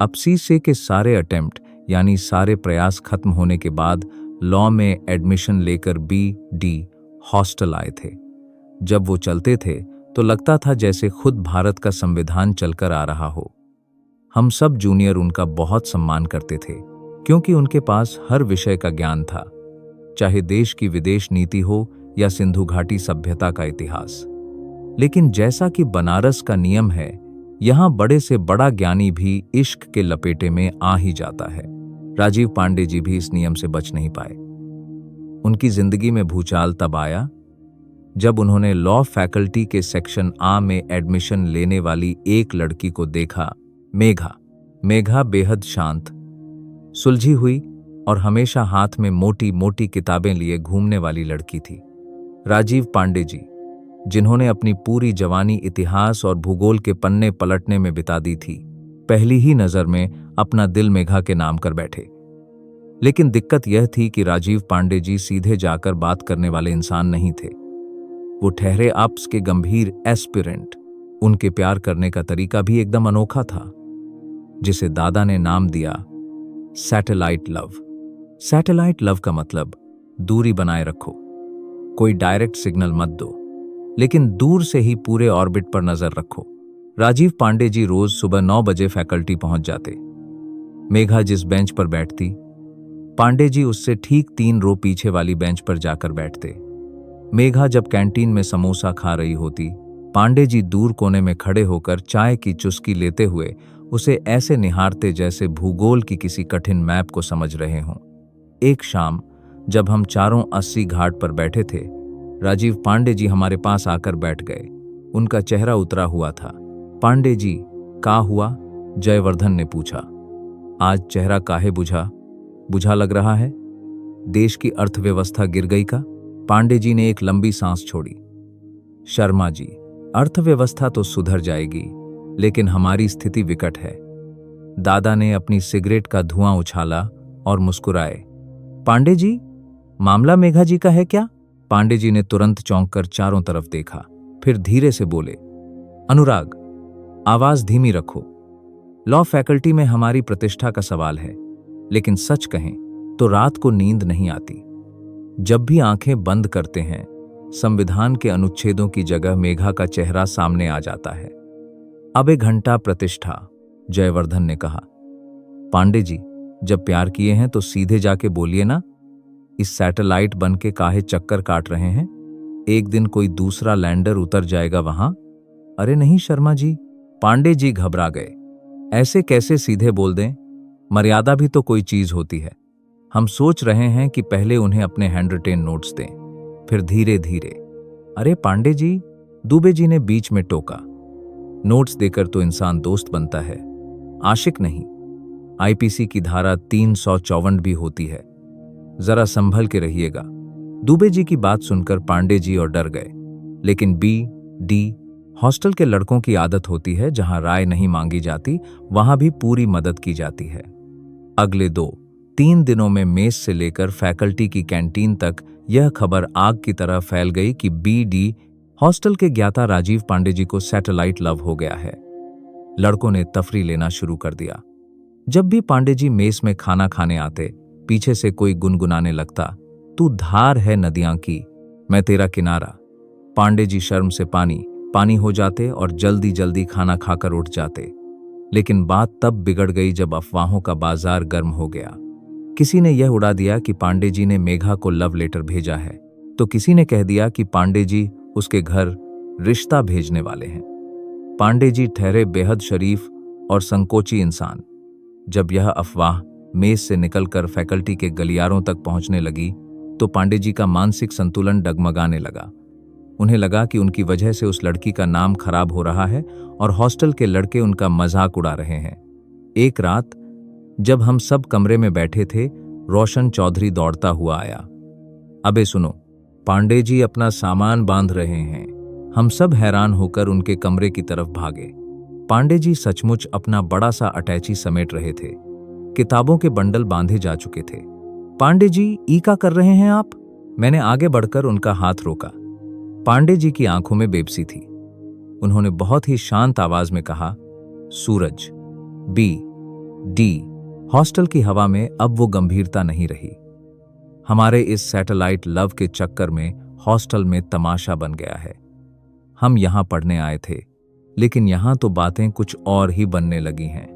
अब सीसे के सारे अटेम्प्ट यानी सारे प्रयास खत्म होने के बाद लॉ में एडमिशन लेकर बीडी हॉस्टल आए थे। जब वो चलते थे तो लगता था जैसे खुद भारत का संविधान चलकर आ रहा हो। हम सब जूनियर उनका बहुत सम्मान करते थे, क्योंकि उनके पास हर विषय का ज्ञान था, चाहे देश की विदेश नीति हो या सिंधु घाटी सभ्यता का इतिहास। लेकिन जैसा कि बनारस का नियम है, यहाँ बड़े से बड़ा ज्ञानी भी इश्क के लपेटे में आ ही जाता है। राजीव पांडे जी भी इस नियम से बच नहीं पाए। उनकी जिंदगी में भूचाल तब आया जब उन्होंने लॉ फैकल्टी के सेक्शन आ में एडमिशन लेने वाली एक लड़की को देखा, मेघा। मेघा बेहद शांत, सुलझी हुई और हमेशा हाथ में मोटी मोटी किताबें लिए घूमने वाली लड़की थी। राजीव पांडे जी, जिन्होंने अपनी पूरी जवानी इतिहास और भूगोल के पन्ने पलटने में बिता दी थी, पहली ही नजर में अपना दिल मेघा के नाम कर बैठे। लेकिन दिक्कत यह थी कि राजीव पांडे जी सीधे जाकर बात करने वाले इंसान नहीं थे। वो ठहरे अप्स के गंभीर एस्पिरेंट। उनके प्यार करने का तरीका भी एकदम अनोखा था, जिसे दादा ने नाम दिया सैटेलाइट लव। सैटेलाइट लव का मतलब दूरी बनाए रखो, कोई डायरेक्ट सिग्नल मत दो, लेकिन दूर से ही पूरे ऑर्बिट पर नजर रखो। राजीव पांडे जी रोज सुबह 9 बजे फैकल्टी पहुंच जाते। मेघा जिस बेंच पर बैठती, पांडे जी उससे ठीक 3 रो पीछे वाली बेंच पर जाकर बैठते। मेघा जब कैंटीन में समोसा खा रही होती, पांडे जी दूर कोने में खड़े होकर चाय की चुस्की लेते हुए उसे ऐसे निहारते जैसे भूगोल की किसी कठिन मैप को समझ रहे हों। एक शाम जब हम चारों 80 घाट पर बैठे थे, राजीव पांडे जी हमारे पास आकर बैठ गए। उनका चेहरा उतरा हुआ था। पांडे जी, का हुआ? जयवर्धन ने पूछा। आज चेहरा काहे बुझा लग रहा है? देश की अर्थव्यवस्था गिर गई का? पांडे जी ने एक लंबी सांस छोड़ी। शर्मा जी, अर्थव्यवस्था तो सुधर जाएगी, लेकिन हमारी स्थिति विकट है। दादा ने अपनी सिगरेट का धुआं उछाला और मुस्कुराए। पांडे जी, मामला मेघा जी का है क्या? पांडे जी ने तुरंत चौंक कर चारों तरफ देखा, फिर धीरे से बोले, अनुराग, आवाज धीमी रखो। लॉ फैकल्टी में हमारी प्रतिष्ठा का सवाल है, लेकिन सच कहें तो रात को नींद नहीं आती। जब भी आंखें बंद करते हैं, संविधान के अनुच्छेदों की जगह मेघा का चेहरा सामने आ जाता है। अब 1 घंटा प्रतिष्ठा, जयवर्धन ने कहा। पांडे जी, जब प्यार किए हैं तो सीधे जाके बोलिए ना, इस सैटेलाइट बन के काहे चक्कर काट रहे हैं? एक दिन कोई दूसरा लैंडर उतर जाएगा वहां। अरे नहीं शर्मा जी, पांडे जी घबरा गए। ऐसे कैसे सीधे बोल दें? मर्यादा भी तो कोई चीज होती है। हम सोच रहे हैं कि पहले उन्हें अपने हैंडरिटेन नोट्स दें, फिर धीरे धीरे। अरे पांडे जी, दुबे जी ने बीच में टोका, नोट्स देकर तो इंसान दोस्त बनता है, आशिक नहीं। आईपीसी की धारा 354 भी होती है, जरा संभल के रहिएगा। दुबे जी की बात सुनकर पांडे जी और डर गए, लेकिन डी हॉस्टल के लड़कों की आदत होती है, जहां राय नहीं मांगी जाती वहां भी पूरी मदद की जाती है। अगले 2-3 दिनों में मेस से लेकर फैकल्टी की कैंटीन तक यह खबर आग की तरह फैल गई कि डी हॉस्टल के ज्ञाता राजीव पांडे जी को सैटेलाइट लव हो गया है। लड़कों ने तफरी लेना शुरू कर दिया। जब भी पांडे जी मेस में खाना खाने आते, पीछे से कोई गुनगुनाने लगता, तू धार है नदियां की, मैं तेरा किनारा। पांडे जी शर्म से पानी हो जाते और जल्दी जल्दी खाना खाकर उठ जाते। लेकिन बात तब बिगड़ गई जब अफवाहों का बाजार गर्म हो गया। किसी ने यह उड़ा दिया कि पांडे जी ने मेघा को लव लेटर भेजा है, तो किसी ने कह दिया कि पांडे जी उसके घर रिश्ता भेजने वाले हैं। पांडे जी ठहरे बेहद शरीफ और संकोची इंसान। जब यह अफवाह मेज से निकलकर फैकल्टी के गलियारों तक पहुंचने लगी, तो पांडे जी का मानसिक संतुलन डगमगाने लगा। उन्हें लगा कि उनकी वजह से उस लड़की का नाम खराब हो रहा है और हॉस्टल के लड़के उनका मजाक उड़ा रहे हैं। एक रात जब हम सब कमरे में बैठे थे, रोशन चौधरी दौड़ता हुआ आया। अबे सुनो, पांडे जी अपना सामान बांध रहे हैं। हम सब हैरान होकर उनके कमरे की तरफ भागे। पांडे जी सचमुच अपना बड़ा सा अटैची समेट रहे थे। किताबों के बंडल बांधे जा चुके थे। पांडे जी, ई क्या कर रहे हैं आप? मैंने आगे बढ़कर उनका हाथ रोका। पांडे जी की आंखों में बेबसी थी। उन्होंने बहुत ही शांत आवाज में कहा, सूरज, डी हॉस्टल की हवा में अब वो गंभीरता नहीं रही। हमारे इस सैटेलाइट लव के चक्कर में हॉस्टल में तमाशा बन गया है। हम यहां पढ़ने आए थे, लेकिन यहां तो बातें कुछ और ही बनने लगी हैं।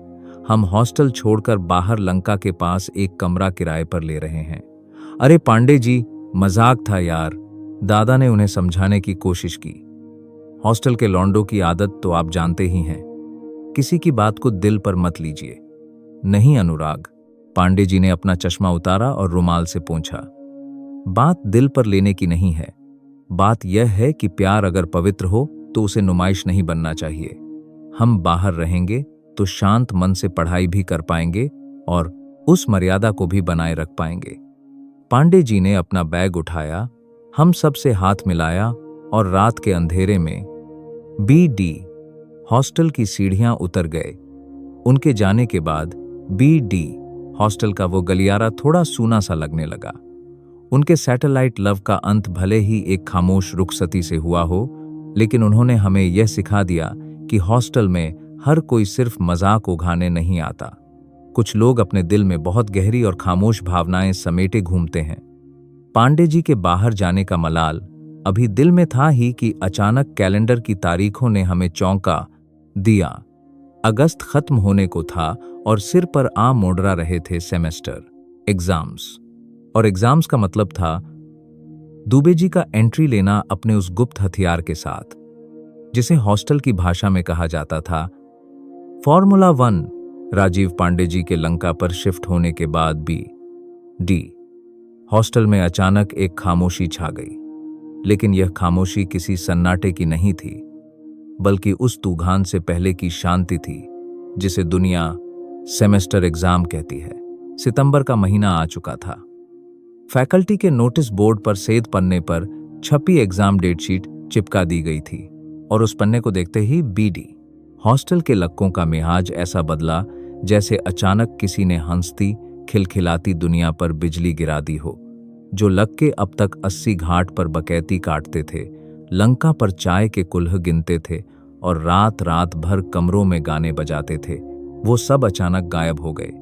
हम हॉस्टल छोड़कर बाहर लंका के पास एक कमरा किराए पर ले रहे हैं। अरे पांडे जी, मजाक था यार, दादा ने उन्हें समझाने की कोशिश की। हॉस्टल के लौंडों की आदत तो आप जानते ही हैं, किसी की बात को दिल पर मत लीजिए। नहीं अनुराग, पांडे जी ने अपना चश्मा उतारा और रुमाल से पोंछा। बात दिल पर लेने की नहीं है। बात यह है कि प्यार अगर पवित्र हो तो उसे नुमाइश नहीं बनना चाहिए। हम बाहर रहेंगे तो शांत मन से पढ़ाई भी कर पाएंगे और उस मर्यादा को भी बनाए रख पाएंगे। पांडे जी ने अपना बैग उठाया, हम सब से हाथ मिलाया और रात के अंधेरे में डी हॉस्टल की सीढ़ियां उतर गए। उनके जाने के बाद डी हॉस्टल का वो गलियारा थोड़ा सूना सा लगने लगा। उनके सैटेलाइट लव का अंत भले ही एक खामोश रुखसती से हुआ हो, लेकिन उन्होंने हमें यह सिखा दिया कि हॉस्टल में हर कोई सिर्फ मजाक उड़ाने नहीं आता। कुछ लोग अपने दिल में बहुत गहरी और खामोश भावनाएं समेटे घूमते हैं। पांडे जी के बाहर जाने का मलाल अभी दिल में था ही कि अचानक कैलेंडर की तारीखों ने हमें चौंका दिया। अगस्त खत्म होने को था और सिर पर आ मोड़रा रहे थे सेमेस्टर एग्जाम्स। और एग्जाम्स का मतलब था दुबे जी का एंट्री लेना अपने उस गुप्त हथियार के साथ, जिसे हॉस्टल की भाषा में कहा जाता था फॉर्मूला 1। राजीव पांडे जी के लंका पर शिफ्ट होने के बाद डी हॉस्टल में अचानक एक खामोशी छा गई। लेकिन यह खामोशी किसी सन्नाटे की नहीं थी, बल्कि उस तूफान से पहले की शांति थी जिसे दुनिया सेमेस्टर एग्जाम कहती है। सितंबर का महीना आ चुका था। फैकल्टी के नोटिस बोर्ड पर सेद पन्ने पर छपी एग्जाम डेटशीट चिपका दी गई थी और उस पन्ने को देखते ही बीडी। हॉस्टल के लड़कों का मिजाज ऐसा बदला जैसे अचानक किसी ने हंसती खिलखिलाती दुनिया पर बिजली गिरा दी हो। जो लड़के अब तक 80 घाट पर बकैती काटते थे, लंका पर चाय के कुल्ह गिनते थे और रात रात भर कमरों में गाने बजाते थे, वो सब अचानक गायब हो गए।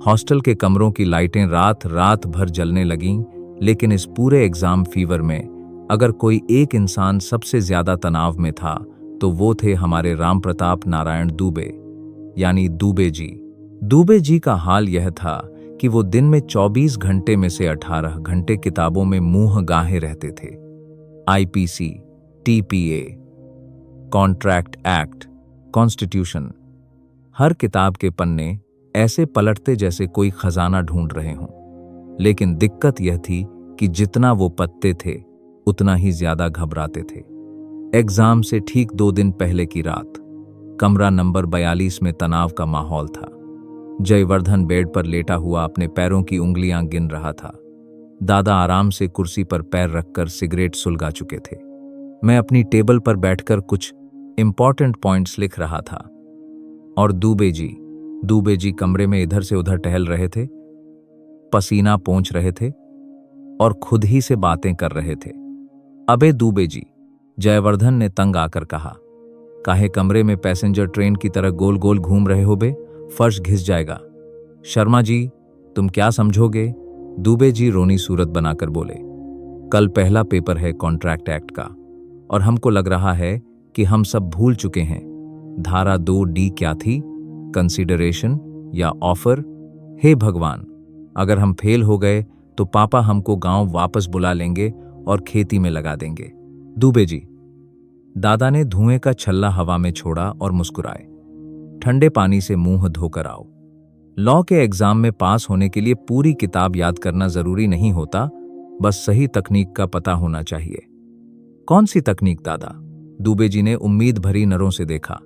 हॉस्टल के कमरों की लाइटें रात रात भर जलने लगीं, लेकिन इस पूरे एग्जाम फीवर में अगर कोई एक इंसान सबसे ज्यादा तनाव में था तो वो थे हमारे राम प्रताप नारायण दुबे, यानी दुबे जी। दुबे जी का हाल यह था कि वो दिन में 24 घंटे में से 18 घंटे किताबों में मुंह गाहे रहते थे। IPC, TPA, contract act, constitution, हर किताब के पन्ने ऐसे पलटते जैसे कोई खजाना ढूंढ रहे हों। लेकिन दिक्कत यह थी कि जितना वो पढ़ते थे उतना ही ज्यादा घबराते थे। एग्जाम से ठीक 2 दिन पहले की रात, कमरा नंबर 42 में तनाव का माहौल था। जयवर्धन बेड पर लेटा हुआ अपने पैरों की उंगलियां गिन रहा था। दादा आराम से कुर्सी पर पैर रखकर सिगरेट सुलगा चुके थे। मैं अपनी टेबल पर बैठकर कुछ इंपॉर्टेंट पॉइंट्स लिख रहा था और दुबे जी कमरे में इधर से उधर टहल रहे थे, पसीना पोंछ रहे थे और खुद ही से बातें कर रहे थे। अबे दुबे जी, जयवर्धन ने तंग आकर कहा, काहे कमरे में पैसेंजर ट्रेन की तरह गोल गोल घूम रहे हो बे? फर्श घिस जाएगा। शर्मा जी, तुम क्या समझोगे? दुबे जी रोनी सूरत बनाकर बोले, कल पहला पेपर है कॉन्ट्रैक्ट एक्ट का और हमको लग रहा है कि हम सब भूल चुके हैं। धारा 2D क्या थी? कंसीडरेशन या ऑफर? हे भगवान, अगर हम फेल हो गए तो पापा हमको गांव वापस बुला लेंगे और खेती में लगा देंगे। दुबे जी, दादा ने धुएं का छल्ला हवा में छोड़ा और मुस्कुराए, ठंडे पानी से मुंह धोकर आओ। लॉ के एग्जाम में पास होने के लिए पूरी किताब याद करना जरूरी नहीं होता, बस सही तकनीक का पता होना चाहिए। कौन सी तकनीक दादा? दुबे जी ने उम्मीद भरी नरों से देखा।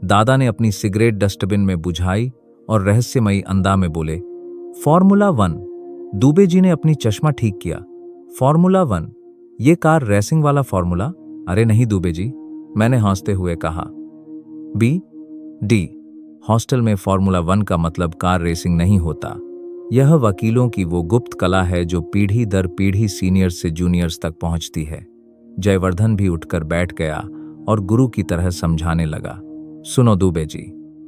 दादा ने अपनी सिगरेट डस्टबिन में बुझाई और रहस्यमयी अंदाज में बोले, फॉर्मूला 1। दुबे जी ने अपनी चश्मा ठीक किया। फॉर्मूला 1? ये कार रेसिंग वाला फॉर्मूला? अरे नहीं दुबे जी, मैंने हंसते हुए कहा। डी, हॉस्टल में फॉर्मूला 1 का मतलब कार रेसिंग नहीं होता। यह वकीलों की वो गुप्त कला है जो पीढ़ी दर पीढ़ी सीनियर्स से जूनियर्स तक पहुंचती है। जयवर्धन भी उठकर बैठ गया और गुरु की तरह समझाने लगा, सुनो दुबे जी,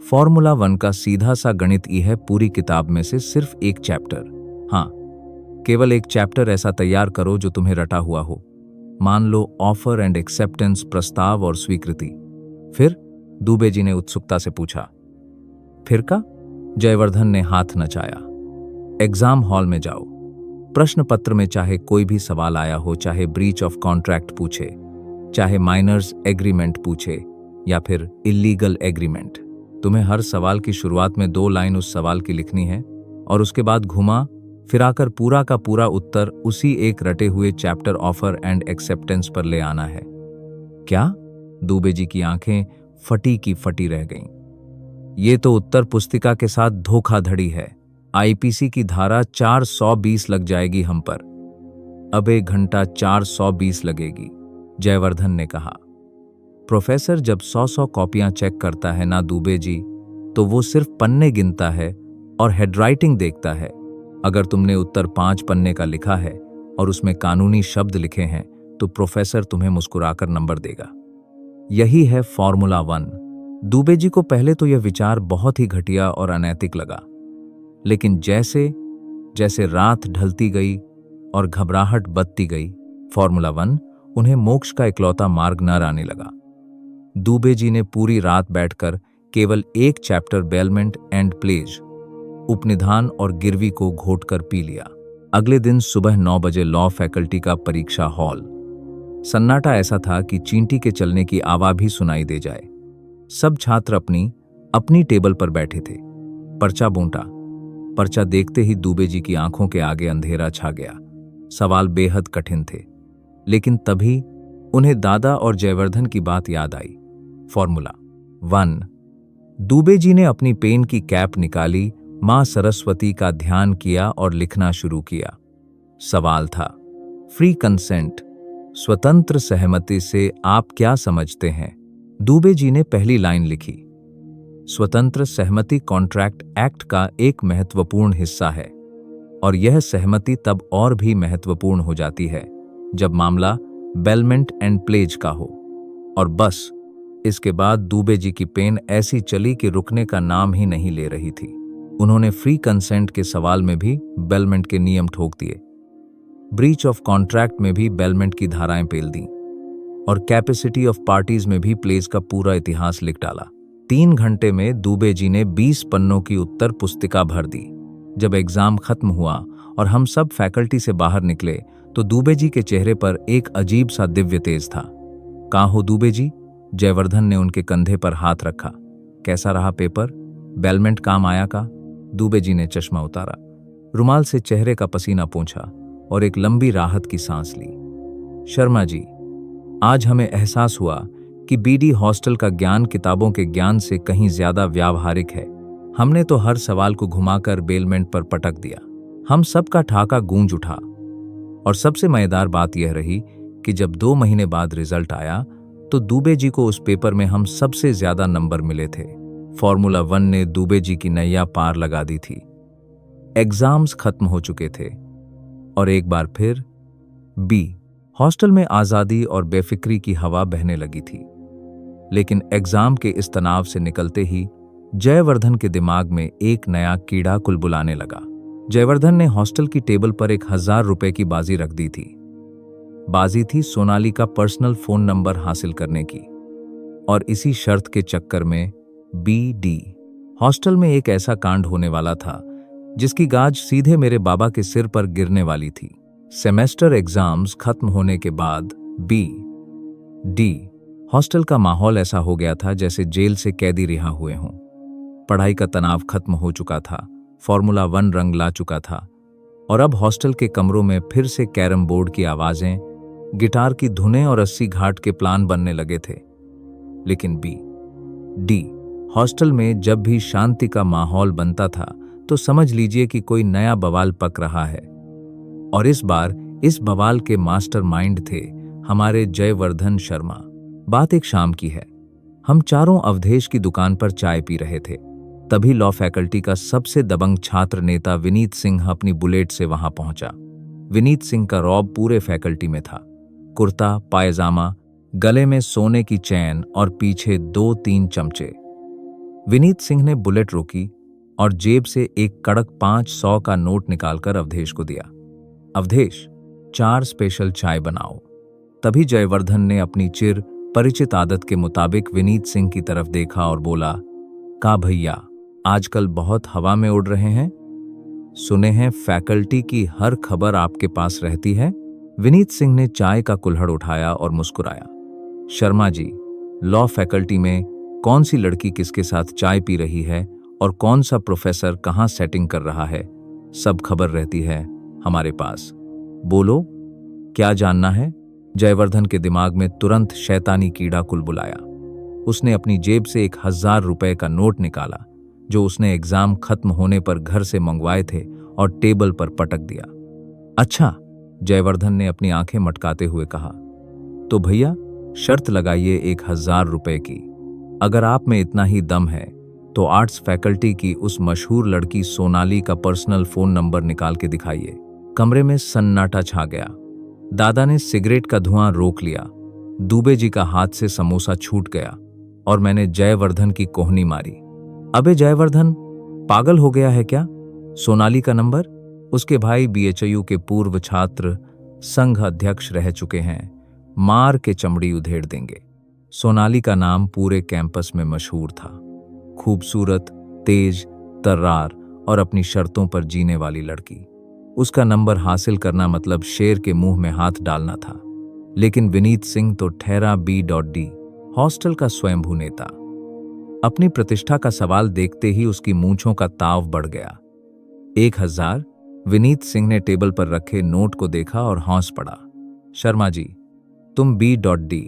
फॉर्मूला 1 का सीधा सा गणित ही है पूरी किताब में से सिर्फ एक चैप्टर। हाँ, केवल एक चैप्टर ऐसा तैयार करो जो तुम्हें रटा हुआ हो। मान लो ऑफर एंड एक्सेप्टेंस, प्रस्ताव और स्वीकृति। फिर? दुबे जी ने उत्सुकता से पूछा। फिर का? जयवर्धन ने हाथ नचाया। एग्जाम हॉल में जाओ, प्रश्न पत्र में चाहे कोई भी सवाल आया हो, चाहे ब्रीच ऑफ कॉन्ट्रैक्ट पूछे, चाहे माइनर्स एग्रीमेंट पूछे या फिर इलीगल एग्रीमेंट, तुम्हें हर सवाल की शुरुआत में 2 लाइन उस सवाल की लिखनी है और उसके बाद घुमा फिराकर पूरा का पूरा उत्तर उसी एक रटे हुए चैप्टर ऑफर एंड एक्सेप्टेंस पर ले आना है। क्या? दुबे जी की आंखें फटी की फटी रह गईं। ये तो उत्तर पुस्तिका के साथ धोखाधड़ी है। आईपीसी की धारा 420 लग जाएगी हम पर। अब 1 घंटा 420 लगेगी, जयवर्धन ने कहा। प्रोफेसर जब 100 कॉपियां चेक करता है ना दुबे जी, तो वो सिर्फ पन्ने गिनता है और हेडराइटिंग देखता है। अगर तुमने उत्तर 5 पन्ने का लिखा है और उसमें कानूनी शब्द लिखे हैं तो प्रोफेसर तुम्हें मुस्कुराकर नंबर देगा। यही है फॉर्मूला 1। दुबे जी को पहले तो यह विचार बहुत ही घटिया और अनैतिक लगा, लेकिन जैसे जैसे रात ढलती गई और घबराहट बढ़ती गई, फॉर्मूला 1 उन्हें मोक्ष का इकलौता मार्ग न आने लगा। दुबे जी ने पूरी रात बैठकर केवल एक चैप्टर बेलमेंट एंड प्लेज, उपनिधान और गिरवी को घोटकर पी लिया। अगले दिन सुबह 9 बजे लॉ फैकल्टी का परीक्षा हॉल। सन्नाटा ऐसा था कि चींटी के चलने की आवाज भी सुनाई दे जाए। सब छात्र अपनी अपनी टेबल पर बैठे थे। पर्चा बूंटा। पर्चा देखते ही दुबे जी की आंखों के आगे अंधेरा छा गया। सवाल बेहद कठिन थे, लेकिन तभी उन्हें दादा और जयवर्धन की बात याद आई। फॉर्मूला 1। दुबे जी ने अपनी पेन की कैप निकाली, मां सरस्वती का ध्यान किया और लिखना शुरू किया। सवाल था, फ्री कंसेंट, स्वतंत्र सहमति से आप क्या समझते हैं? दुबे जी ने पहली लाइन लिखी। स्वतंत्र सहमति कॉन्ट्रैक्ट एक्ट का एक महत्वपूर्ण हिस्सा है और यह सहमति तब और भी महत्वपूर्ण हो जाती है जब मामला बेलमेंट एंड प्लेज का हो। और बस इसके बाद दुबे जी की पेन ऐसी चली कि रुकने का नाम ही नहीं ले रही थी। उन्होंने फ्री कंसेंट के सवाल में भी बेलमेंट के नियम ठोक दिए, ब्रीच ऑफ कॉन्ट्रैक्ट में भी बेलमेंट की धाराएं पेल दी और कैपेसिटी ऑफ पार्टीज में भी प्लेज का पूरा इतिहास लिख डाला। 3 घंटे में दुबे जी ने 20 पन्नों की उत्तर पुस्तिका भर दी। जब एग्जाम खत्म हुआ और हम सब फैकल्टी से बाहर निकले तो दुबे जी के चेहरे पर एक अजीब सा दिव्य तेज था। कहाँ हो दुबे जी? जयवर्धन ने उनके कंधे पर हाथ रखा। कैसा रहा पेपर? बेलमेंट काम आया का? दुबे जी ने चश्मा उतारा, रुमाल से चेहरे का पसीना पोंछा और एक लंबी राहत की सांस ली। शर्मा जी, आज हमें एहसास हुआ कि बीडी हॉस्टल का ज्ञान किताबों के ज्ञान से कहीं ज्यादा व्यावहारिक है। हमने तो हर सवाल को घुमाकर बेलमेंट पर पटक दिया। हम सबका ठाका गूंज उठा और सबसे मजेदार बात यह रही कि जब 2 महीने बाद रिजल्ट आया तो दुबे जी को उस पेपर में हम सबसे ज्यादा नंबर मिले थे। फॉर्मूला 1 ने दुबे जी की नैया पार लगा दी थी। एग्जाम्स खत्म हो चुके थे और एक बार फिर बी हॉस्टल में आजादी और बेफिक्री की हवा बहने लगी थी। लेकिन एग्जाम के इस तनाव से निकलते ही जयवर्धन के दिमाग में एक नया कीड़ा कुलबुलाने लगा। जयवर्धन ने हॉस्टल की टेबल पर 1000 रुपए की बाजी रख दी थी। बाजी थी सोनाली का पर्सनल फोन नंबर हासिल करने की। और इसी शर्त के चक्कर में बीडी हॉस्टल में एक ऐसा कांड होने वाला था जिसकी गाज सीधे मेरे बाबा के सिर पर गिरने वाली थी। सेमेस्टर एग्जाम्स खत्म होने के बाद डी हॉस्टल का माहौल ऐसा हो गया था जैसे जेल से कैदी रिहा हुए हों। पढ़ाई का तनाव खत्म हो चुका था, फॉर्मूला 1 रंग ला चुका था और अब हॉस्टल के कमरों में फिर से कैरम बोर्ड की आवाजें, गिटार की धुनें और 80 घाट के प्लान बनने लगे थे। लेकिन डी हॉस्टल में जब भी शांति का माहौल बनता था तो समझ लीजिए कि कोई नया बवाल पक रहा है। और इस बार इस बवाल के मास्टरमाइंड थे हमारे जयवर्धन शर्मा। बात एक शाम की है। हम चारों अवधेश की दुकान पर चाय पी रहे थे। तभी लॉ फैकल्टी का सबसे दबंग छात्र नेता विनीत सिंह अपनी बुलेट से वहां पहुंचा। विनीत सिंह का रौब पूरे फैकल्टी में था। कुर्ता पायजामा, गले में सोने की चैन और पीछे 2-3 चमचे। विनीत सिंह ने बुलेट रोकी और जेब से एक कड़क 500 का नोट निकालकर अवधेश को दिया। अवधेश, 4 स्पेशल चाय बनाओ। तभी जयवर्धन ने अपनी चिर परिचित आदत के मुताबिक विनीत सिंह की तरफ देखा और बोला, का भैया आजकल बहुत हवा में उड़ रहे हैं? सुने हैं फैकल्टी की हर खबर आपके पास रहती है। विनीत सिंह ने चाय का कुल्हड़ उठाया और मुस्कुराया। शर्मा जी, लॉ फैकल्टी में कौन सी लड़की किसके साथ चाय पी रही है और कौन सा प्रोफेसर कहां सेटिंग कर रहा है, सब खबर रहती है हमारे पास। बोलो, क्या जानना है? जयवर्धन के दिमाग में तुरंत शैतानी कीड़ा कुलबुलाया। उसने अपनी जेब से 1000 रुपए का नोट निकाला जो उसने एग्जाम खत्म होने पर घर से मंगवाए थे और टेबल पर पटक दिया। अच्छा, जयवर्धन ने अपनी आंखें मटकाते हुए कहा, तो भैया शर्त लगाइए 1000 रुपए की। अगर आप में इतना ही दम है तो आर्ट्स फैकल्टी की उस मशहूर लड़की सोनाली का पर्सनल फोन नंबर निकाल के दिखाइए। कमरे में सन्नाटा छा गया। दादा ने सिगरेट का धुआं रोक लिया। दुबे जी का हाथ से समोसा छूट गया और मैंने जयवर्धन की कोहनी मारी। अबे जयवर्धन, पागल हो गया है क्या? सोनाली का नंबर? उसके भाई बीएचयू के पूर्व छात्र संघ अध्यक्ष रह चुके हैं, मार के चमड़ी उधेड़ देंगे। सोनाली का नाम पूरे कैंपस में मशहूर था। खूबसूरत, तेज, तर्रार और अपनी शर्तों पर जीने वाली लड़की। उसका नंबर हासिल करना मतलब शेर के मुंह में हाथ डालना था। लेकिन विनीत सिंह तो ठहरा B.D हॉस्टल का स्वयंभू नेता। अपनी प्रतिष्ठा का सवाल देखते ही उसकी मूंछों का ताव बढ़ गया। 1000। विनीत सिंह ने टेबल पर रखे नोट को देखा और हौंस पड़ा। शर्मा जी, तुम B.D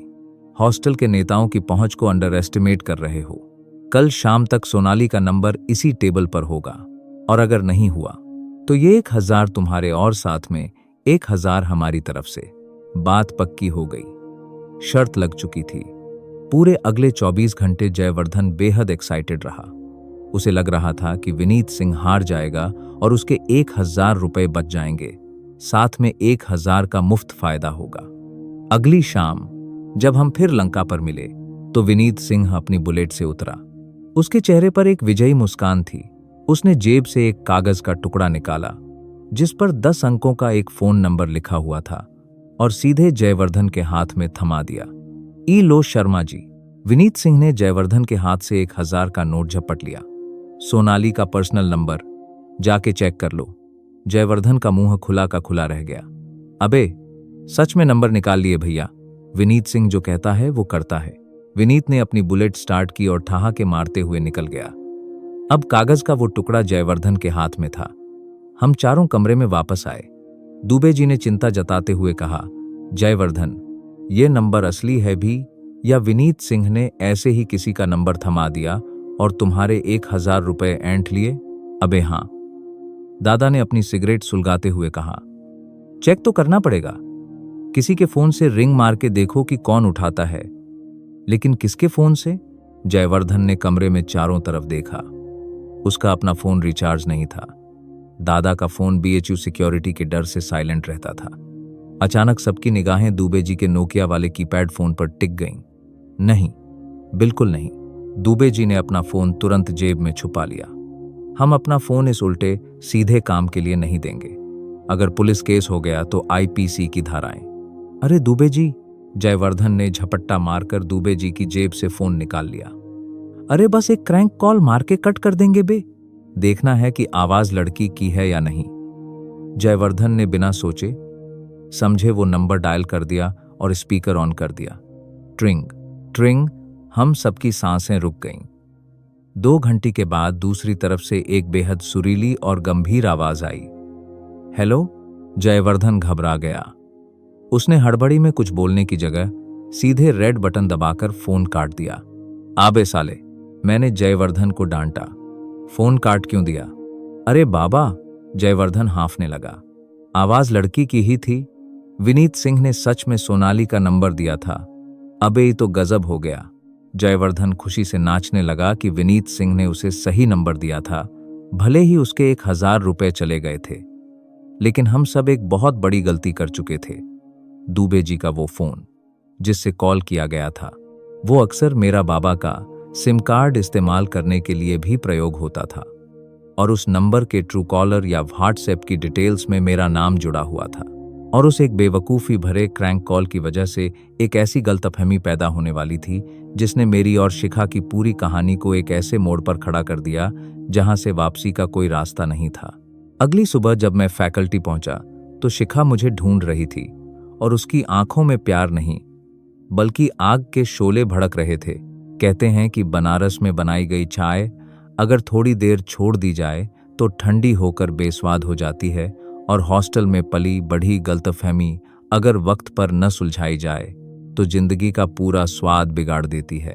हॉस्टल के नेताओं की पहुंच को अंडर एस्टिमेट कर रहे हो। कल शाम तक सोनाली का नंबर इसी टेबल पर होगा और अगर नहीं हुआ तो ये 1000 तुम्हारे और साथ में 1000 हमारी तरफ से। बात पक्की हो गई। शर्त लग चुकी थी। पूरे अगले 24 घंटे जयवर्धन बेहद एक्साइटेड रहा। उसे लग रहा था कि विनीत सिंह हार जाएगा और उसके 1000 रुपए बच जाएंगे, साथ में 1000 का मुफ्त फायदा होगा। अगली शाम जब हम फिर लंका पर मिले तो विनीत सिंह अपनी बुलेट से उतरा। उसके चेहरे पर एक विजयी मुस्कान थी। उसने जेब से एक कागज का टुकड़ा निकाला जिस पर 10 अंकों का एक फोन नंबर लिखा हुआ था और सीधे जयवर्धन के हाथ में थमा दिया। ई लो शर्मा जी। विनीत सिंह ने जयवर्धन के हाथ से 1000 का नोट झपट लिया। सोनाली का पर्सनल नंबर, जाके चेक कर लो। जयवर्धन का मुंह खुला का खुला रह गया। अबे सच में नंबर निकाल लिए भैया। विनीत सिंह जो कहता है वो करता है। विनीत ने अपनी बुलेट स्टार्ट की और ठहाके मारते हुए निकल गया। अब कागज का वो टुकड़ा जयवर्धन के हाथ में था। हम चारों कमरे में वापस आए। दुबे जी ने चिंता जताते हुए कहा, जयवर्धन, ये नंबर असली है भी या विनीत सिंह ने ऐसे ही किसी का नंबर थमा दिया और तुम्हारे 1000 रुपए ऐंठ लिए? अबे हाँ, दादा ने अपनी सिगरेट सुलगाते हुए कहा। चेक तो करना पड़ेगा। किसी के फोन से रिंग मार के देखो कि कौन उठाता है। लेकिन किसके फोन से? जयवर्धन ने कमरे में चारों तरफ देखा। उसका अपना फोन रिचार्ज नहीं था। दादा का फोन बीएचयू सिक्योरिटी के डर से साइलेंट रहता था। अचानक सबकी निगाहें दुबे जी के नोकिया वाले कीपैड फोन पर टिक गईं। नहीं, बिल्कुल नहीं। दुबे जी ने अपना फोन तुरंत जेब में छुपा लिया। हम अपना फोन इस उल्टे सीधे काम के लिए नहीं देंगे। अगर पुलिस केस हो गया तो आईपीसी की धाराएं। अरे दुबे जी, जयवर्धन ने झपट्टा मारकर दुबे जी की जेब से फोन निकाल लिया। अरे बस एक क्रैंक कॉल मार के कट कर देंगे बे। देखना है कि आवाज लड़की की है या नहीं। जयवर्धन ने बिना सोचे समझे वो नंबर डायल कर दिया और स्पीकर ऑन कर दिया। ट्रिंग ट्रिंग। हम सबकी सांसें रुक गईं। 2 घंटे के बाद दूसरी तरफ से एक बेहद सुरीली और गंभीर आवाज आई। हेलो। जयवर्धन घबरा गया। उसने हड़बड़ी में कुछ बोलने की जगह सीधे रेड बटन दबाकर फोन काट दिया। आबे साले, मैंने जयवर्धन को डांटा। फोन काट क्यों दिया? अरे बाबा, जयवर्धन हांफने लगा। आवाज लड़की की ही थी। विनीत सिंह ने सच में सोनाली का नंबर दिया था। अबे ये तो गजब हो गया। जयवर्धन खुशी से नाचने लगा कि विनीत सिंह ने उसे सही नंबर दिया था, भले ही उसके 1000 रुपए चले गए थे। लेकिन हम सब एक बहुत बड़ी गलती कर चुके थे। दुबे जी का वो फोन जिससे कॉल किया गया था, वो अक्सर मेरा बाबा का सिम कार्ड इस्तेमाल करने के लिए भी प्रयोग होता था और उस नंबर के ट्रू कॉलर या व्हाट्सएप की डिटेल्स में मेरा नाम जुड़ा हुआ था। और उस एक बेवकूफ़ी भरे क्रैंक कॉल की वजह से एक ऐसी गलतफहमी पैदा होने वाली थी जिसने मेरी और शिखा की पूरी कहानी को एक ऐसे मोड़ पर खड़ा कर दिया जहां से वापसी का कोई रास्ता नहीं था। अगली सुबह जब मैं फैकल्टी पहुंचा तो शिखा मुझे ढूंढ रही थी और उसकी आंखों में प्यार नहीं बल्कि आग के शोले भड़क रहे थे। कहते हैं कि बनारस में बनाई गई चाय अगर थोड़ी देर छोड़ दी जाए तो ठंडी होकर बेस्वाद हो जाती है और हॉस्टल में पली बढ़ी गलतफहमी अगर वक्त पर न सुलझाई जाए तो जिंदगी का पूरा स्वाद बिगाड़ देती है।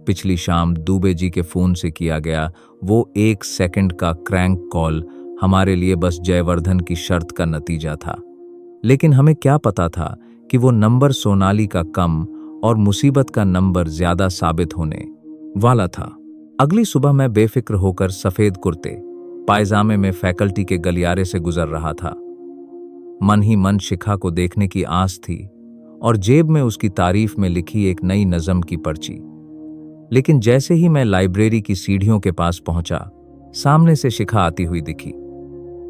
पिछली शाम दुबे जी के फोन से किया गया वो 1 सेकंड का क्रैंक कॉल हमारे लिए बस जयवर्धन की शर्त का नतीजा था। लेकिन हमें क्या पता था कि वो नंबर सोनाली का कम और मुसीबत का नंबर ज्यादा साबित होने वाला था। अगली सुबह मैं बेफिक्र होकर सफेद कुर्ते पायजामे में फैकल्टी के गलियारे से गुजर रहा था। मन ही मन शिखा को देखने की आस थी और जेब में उसकी तारीफ में लिखी एक नई नज़म की पर्ची। लेकिन जैसे ही मैं लाइब्रेरी की सीढ़ियों के पास पहुंचा, सामने से शिखा आती हुई दिखी।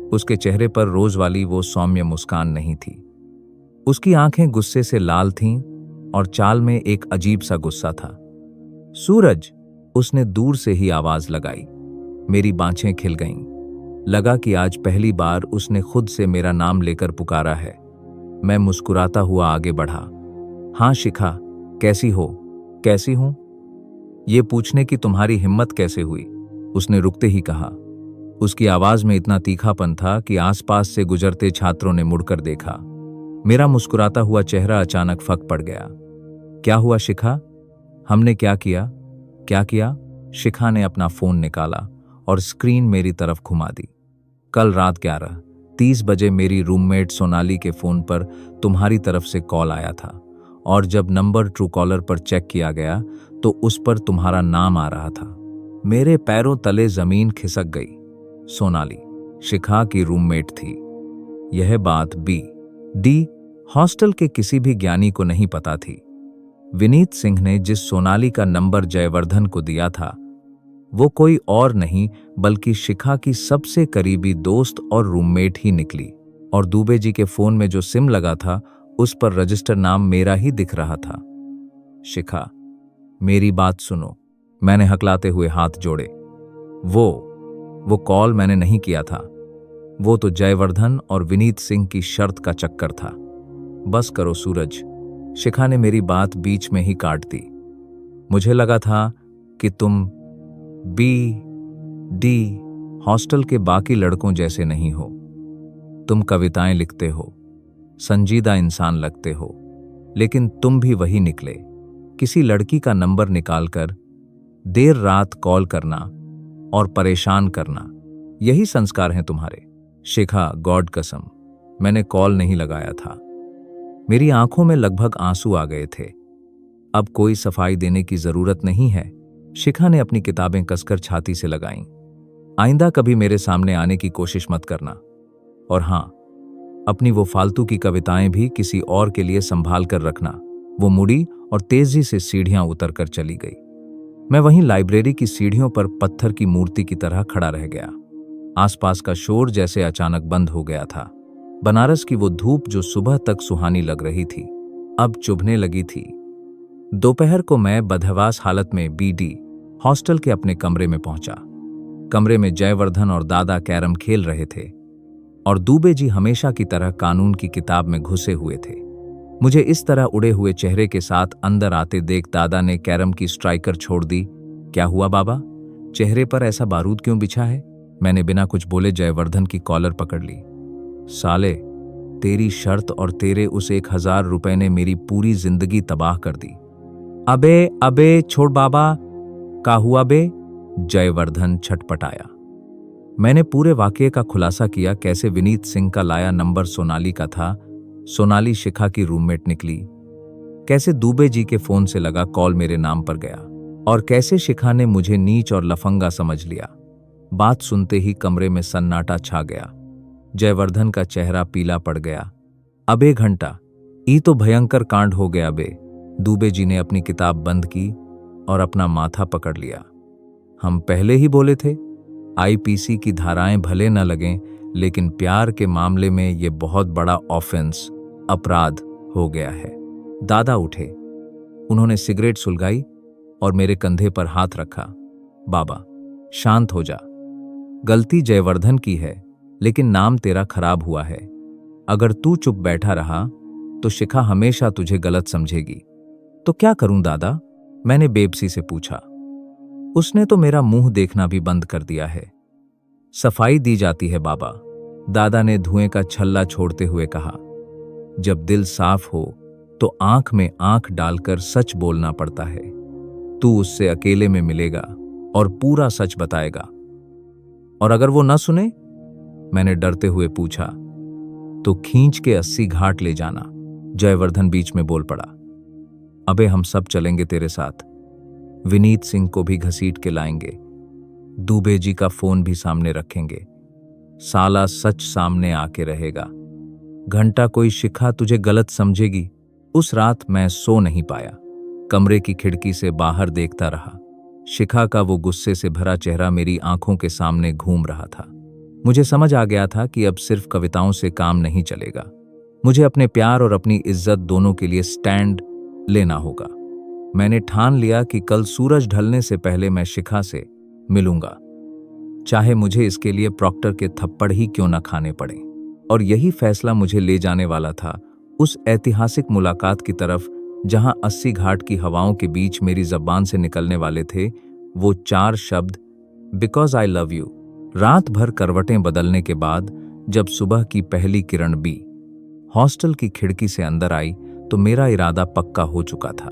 उसके चेहरे पर रोज वाली वो सौम्य मुस्कान नहीं थी। उसकी आंखें गुस्से से लाल थीं और चाल में एक अजीब सा गुस्सा था। सूरज, उसने दूर से ही आवाज लगाई। मेरी बाँछें खिल गईं। लगा कि आज पहली बार उसने खुद से मेरा नाम लेकर पुकारा है। मैं मुस्कुराता हुआ आगे बढ़ा। हाँ शिखा, कैसी हो? कैसी हूं? ये पूछने की तुम्हारी हिम्मत कैसे हुई? उसने रुकते ही कहा। उसकी आवाज में इतना तीखापन था कि आसपास से गुजरते छात्रों ने मुड़कर देखा। मेरा मुस्कुराता हुआ चेहरा अचानक फक पड़ गया। क्या हुआ शिखा? हमने क्या किया? क्या किया? शिखा ने अपना फोन निकाला और स्क्रीन मेरी तरफ घुमा दी। कल रात 11 30 बजे मेरी रूममेट सोनाली के फोन पर तुम्हारी तरफ से कॉल आया था और जब नंबर ट्रू कॉलर पर चेक किया गया तो उस पर तुम्हारा नाम आ रहा था। मेरे पैरों तले जमीन खिसक गई। सोनाली शिखा की रूममेट थी। यह बात डी हॉस्टल के किसी भी ज्ञानी को नहीं पता थी। विनीत सिंह ने जिस सोनाली का नंबर जयवर्धन को दिया था वो कोई और नहीं बल्कि शिखा की सबसे करीबी दोस्त और रूममेट ही निकली। और दुबे जी के फोन में जो सिम लगा था उस पर रजिस्टर नाम मेरा ही दिख रहा था। शिखा, मेरी बात सुनो, मैंने हकलाते हुए हाथ जोड़े। वो कॉल मैंने नहीं किया था। वो तो जयवर्धन और विनीत सिंह की शर्त का चक्कर था। बस करो सूरज, शिखा ने मेरी बात बीच में ही काट दी। मुझे लगा था कि तुम डी हॉस्टल के बाकी लड़कों जैसे नहीं हो। तुम कविताएं लिखते हो, संजीदा इंसान लगते हो, लेकिन तुम भी वही निकले। किसी लड़की का नंबर निकालकर देर रात कॉल करना और परेशान करना, यही संस्कार हैं तुम्हारे। शिखा, गॉड कसम, मैंने कॉल नहीं लगाया था। मेरी आंखों में लगभग आंसू आ गए थे। अब कोई सफाई देने की जरूरत नहीं है। शिखा ने अपनी किताबें कसकर छाती से लगाईं। आइंदा कभी मेरे सामने आने की कोशिश मत करना। और हां, अपनी वो फालतू की कविताएं भी किसी और के लिए संभाल कर रखना। वो मुड़ी और तेजी से सीढ़ियां उतरकर चली गई। मैं वहीं लाइब्रेरी की सीढ़ियों पर पत्थर की मूर्ति की तरह खड़ा रह गया। आसपास का शोर जैसे अचानक बंद हो गया था। बनारस की वो धूप जो सुबह तक सुहानी लग रही थी अब चुभने लगी थी। दोपहर को मैं बदहवास हालत में हॉस्टल के अपने कमरे में पहुंचा। कमरे में जयवर्धन और दादा कैरम खेल रहे थे और दुबे जी हमेशा की तरह कानून की किताब में घुसे हुए थे। मुझे इस तरह उड़े हुए चेहरे के साथ अंदर आते देख दादा ने कैरम की स्ट्राइकर छोड़ दी। क्या हुआ बाबा, चेहरे पर ऐसा बारूद क्यों बिछा है? मैंने बिना कुछ बोले जयवर्धन की कॉलर पकड़ ली। साले, तेरी शर्त और तेरे उस 1000 रुपए ने मेरी पूरी जिंदगी तबाह कर दी। अबे छोड़ बाबा, का हुआ बे? जयवर्धन छटपटाया। मैंने पूरे वाकये का खुलासा किया, कैसे विनीत सिंह का लाया नंबर सोनाली का था। सोनाली शिखा की रूममेट निकली। कैसे दुबे जी के फोन से लगा कॉल मेरे नाम पर गया और कैसे शिखा ने मुझे नीच और लफंगा समझ लिया। बात सुनते ही कमरे में सन्नाटा छा गया। जयवर्धन का चेहरा पीला पड़ गया। अबे घंटा, ई तो भयंकर कांड हो गया बे। दुबे जी ने अपनी किताब बंद की और अपना माथा पकड़ लिया। हम पहले ही बोले थे, आईपीसी की धाराएं भले न लगें, लेकिन प्यार के मामले में ये बहुत बड़ा ऑफेंस, अपराध हो गया है। दादा उठे, उन्होंने सिगरेट सुलगाई और मेरे कंधे पर हाथ रखा। बाबा, शांत हो जा। गलती जयवर्धन की है, लेकिन नाम तेरा खराब हुआ है। अगर तू चुप बैठा रहा तो शिखा हमेशा तुझे गलत समझेगी। तो क्या करूं दादा? मैंने बेबसी से पूछा। उसने तो मेरा मुंह देखना भी बंद कर दिया है। सफाई दी जाती है बाबा, दादा ने धुएं का छल्ला छोड़ते हुए कहा। जब दिल साफ हो तो आंख में आंख डालकर सच बोलना पड़ता है। तू उससे अकेले में मिलेगा और पूरा सच बताएगा। और अगर वो न सुने? मैंने डरते हुए पूछा। तो खींच के 80 घाट ले जाना। जयवर्धन बीच में बोल पड़ा। अबे हम सब चलेंगे तेरे साथ। विनीत सिंह को भी घसीट के लाएंगे। दुबे जी का फोन भी सामने रखेंगे। साला सच सामने आके रहेगा। घंटा कोई शिखा तुझे गलत समझेगी। उस रात मैं सो नहीं पाया। कमरे की खिड़की से बाहर देखता रहा। शिखा का वो गुस्से से भरा चेहरा मेरी आंखों के सामने घूम रहा था। मुझे समझ आ गया था कि अब सिर्फ कविताओं से काम नहीं चलेगा। मुझे अपने प्यार और अपनी इज्जत दोनों के लिए स्टैंड लेना होगा। मैंने ठान लिया कि कल सूरज ढलने से पहले मैं शिखा से मिलूंगा, चाहे मुझे इसके लिए प्रॉक्टर के थप्पड़ ही क्यों न खाने पड़े। और यही फैसला मुझे ले जाने वाला था उस ऐतिहासिक मुलाकात की तरफ, जहां 80 घाट की हवाओं के बीच मेरी जबान से निकलने वाले थे वो 4 शब्द, बिकॉज आई लव यू। रात भर करवटें बदलने के बाद जब सुबह की पहली किरण हॉस्टल की खिड़की से अंदर आई तो मेरा इरादा पक्का हो चुका था।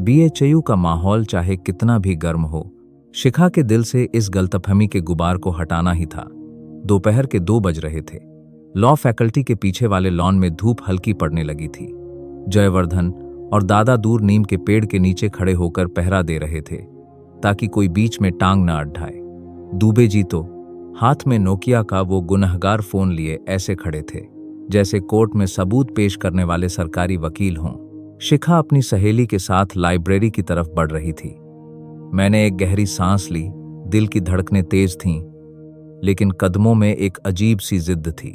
बीएचयू का माहौल चाहे कितना भी गर्म हो, शिखा के दिल से इस गलतफहमी के गुबार को हटाना ही था। दोपहर के 2 बज रहे थे। लॉ फैकल्टी के पीछे वाले लॉन में धूप हल्की पड़ने लगी थी। जयवर्धन और दादा दूर नीम के पेड़ के नीचे खड़े होकर पहरा दे रहे थे ताकि कोई बीच में टांग न अड्ढाए। दुबे जी तो हाथ में नोकिया का वो गुनहगार फोन लिए ऐसे खड़े थे जैसे कोर्ट में सबूत पेश करने वाले सरकारी वकील हों। शिखा अपनी सहेली के साथ लाइब्रेरी की तरफ बढ़ रही थी। मैंने एक गहरी सांस ली। दिल की धड़कनें तेज थीं, लेकिन कदमों में एक अजीब सी जिद थी।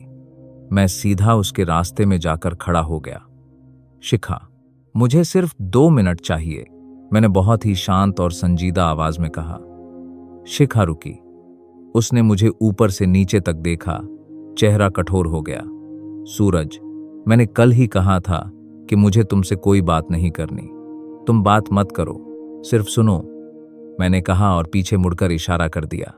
मैं सीधा उसके रास्ते में जाकर खड़ा हो गया। शिखा, मुझे सिर्फ 2 मिनट चाहिए, मैंने बहुत ही शांत और संजीदा आवाज में कहा। शिखा रुकी। उसने मुझे ऊपर से नीचे तक देखा। चेहरा कठोर हो गया। सूरज, मैंने कल ही कहा था कि मुझे तुमसे कोई बात नहीं करनी। तुम बात मत करो, सिर्फ सुनो, मैंने कहा और पीछे मुड़कर इशारा कर दिया।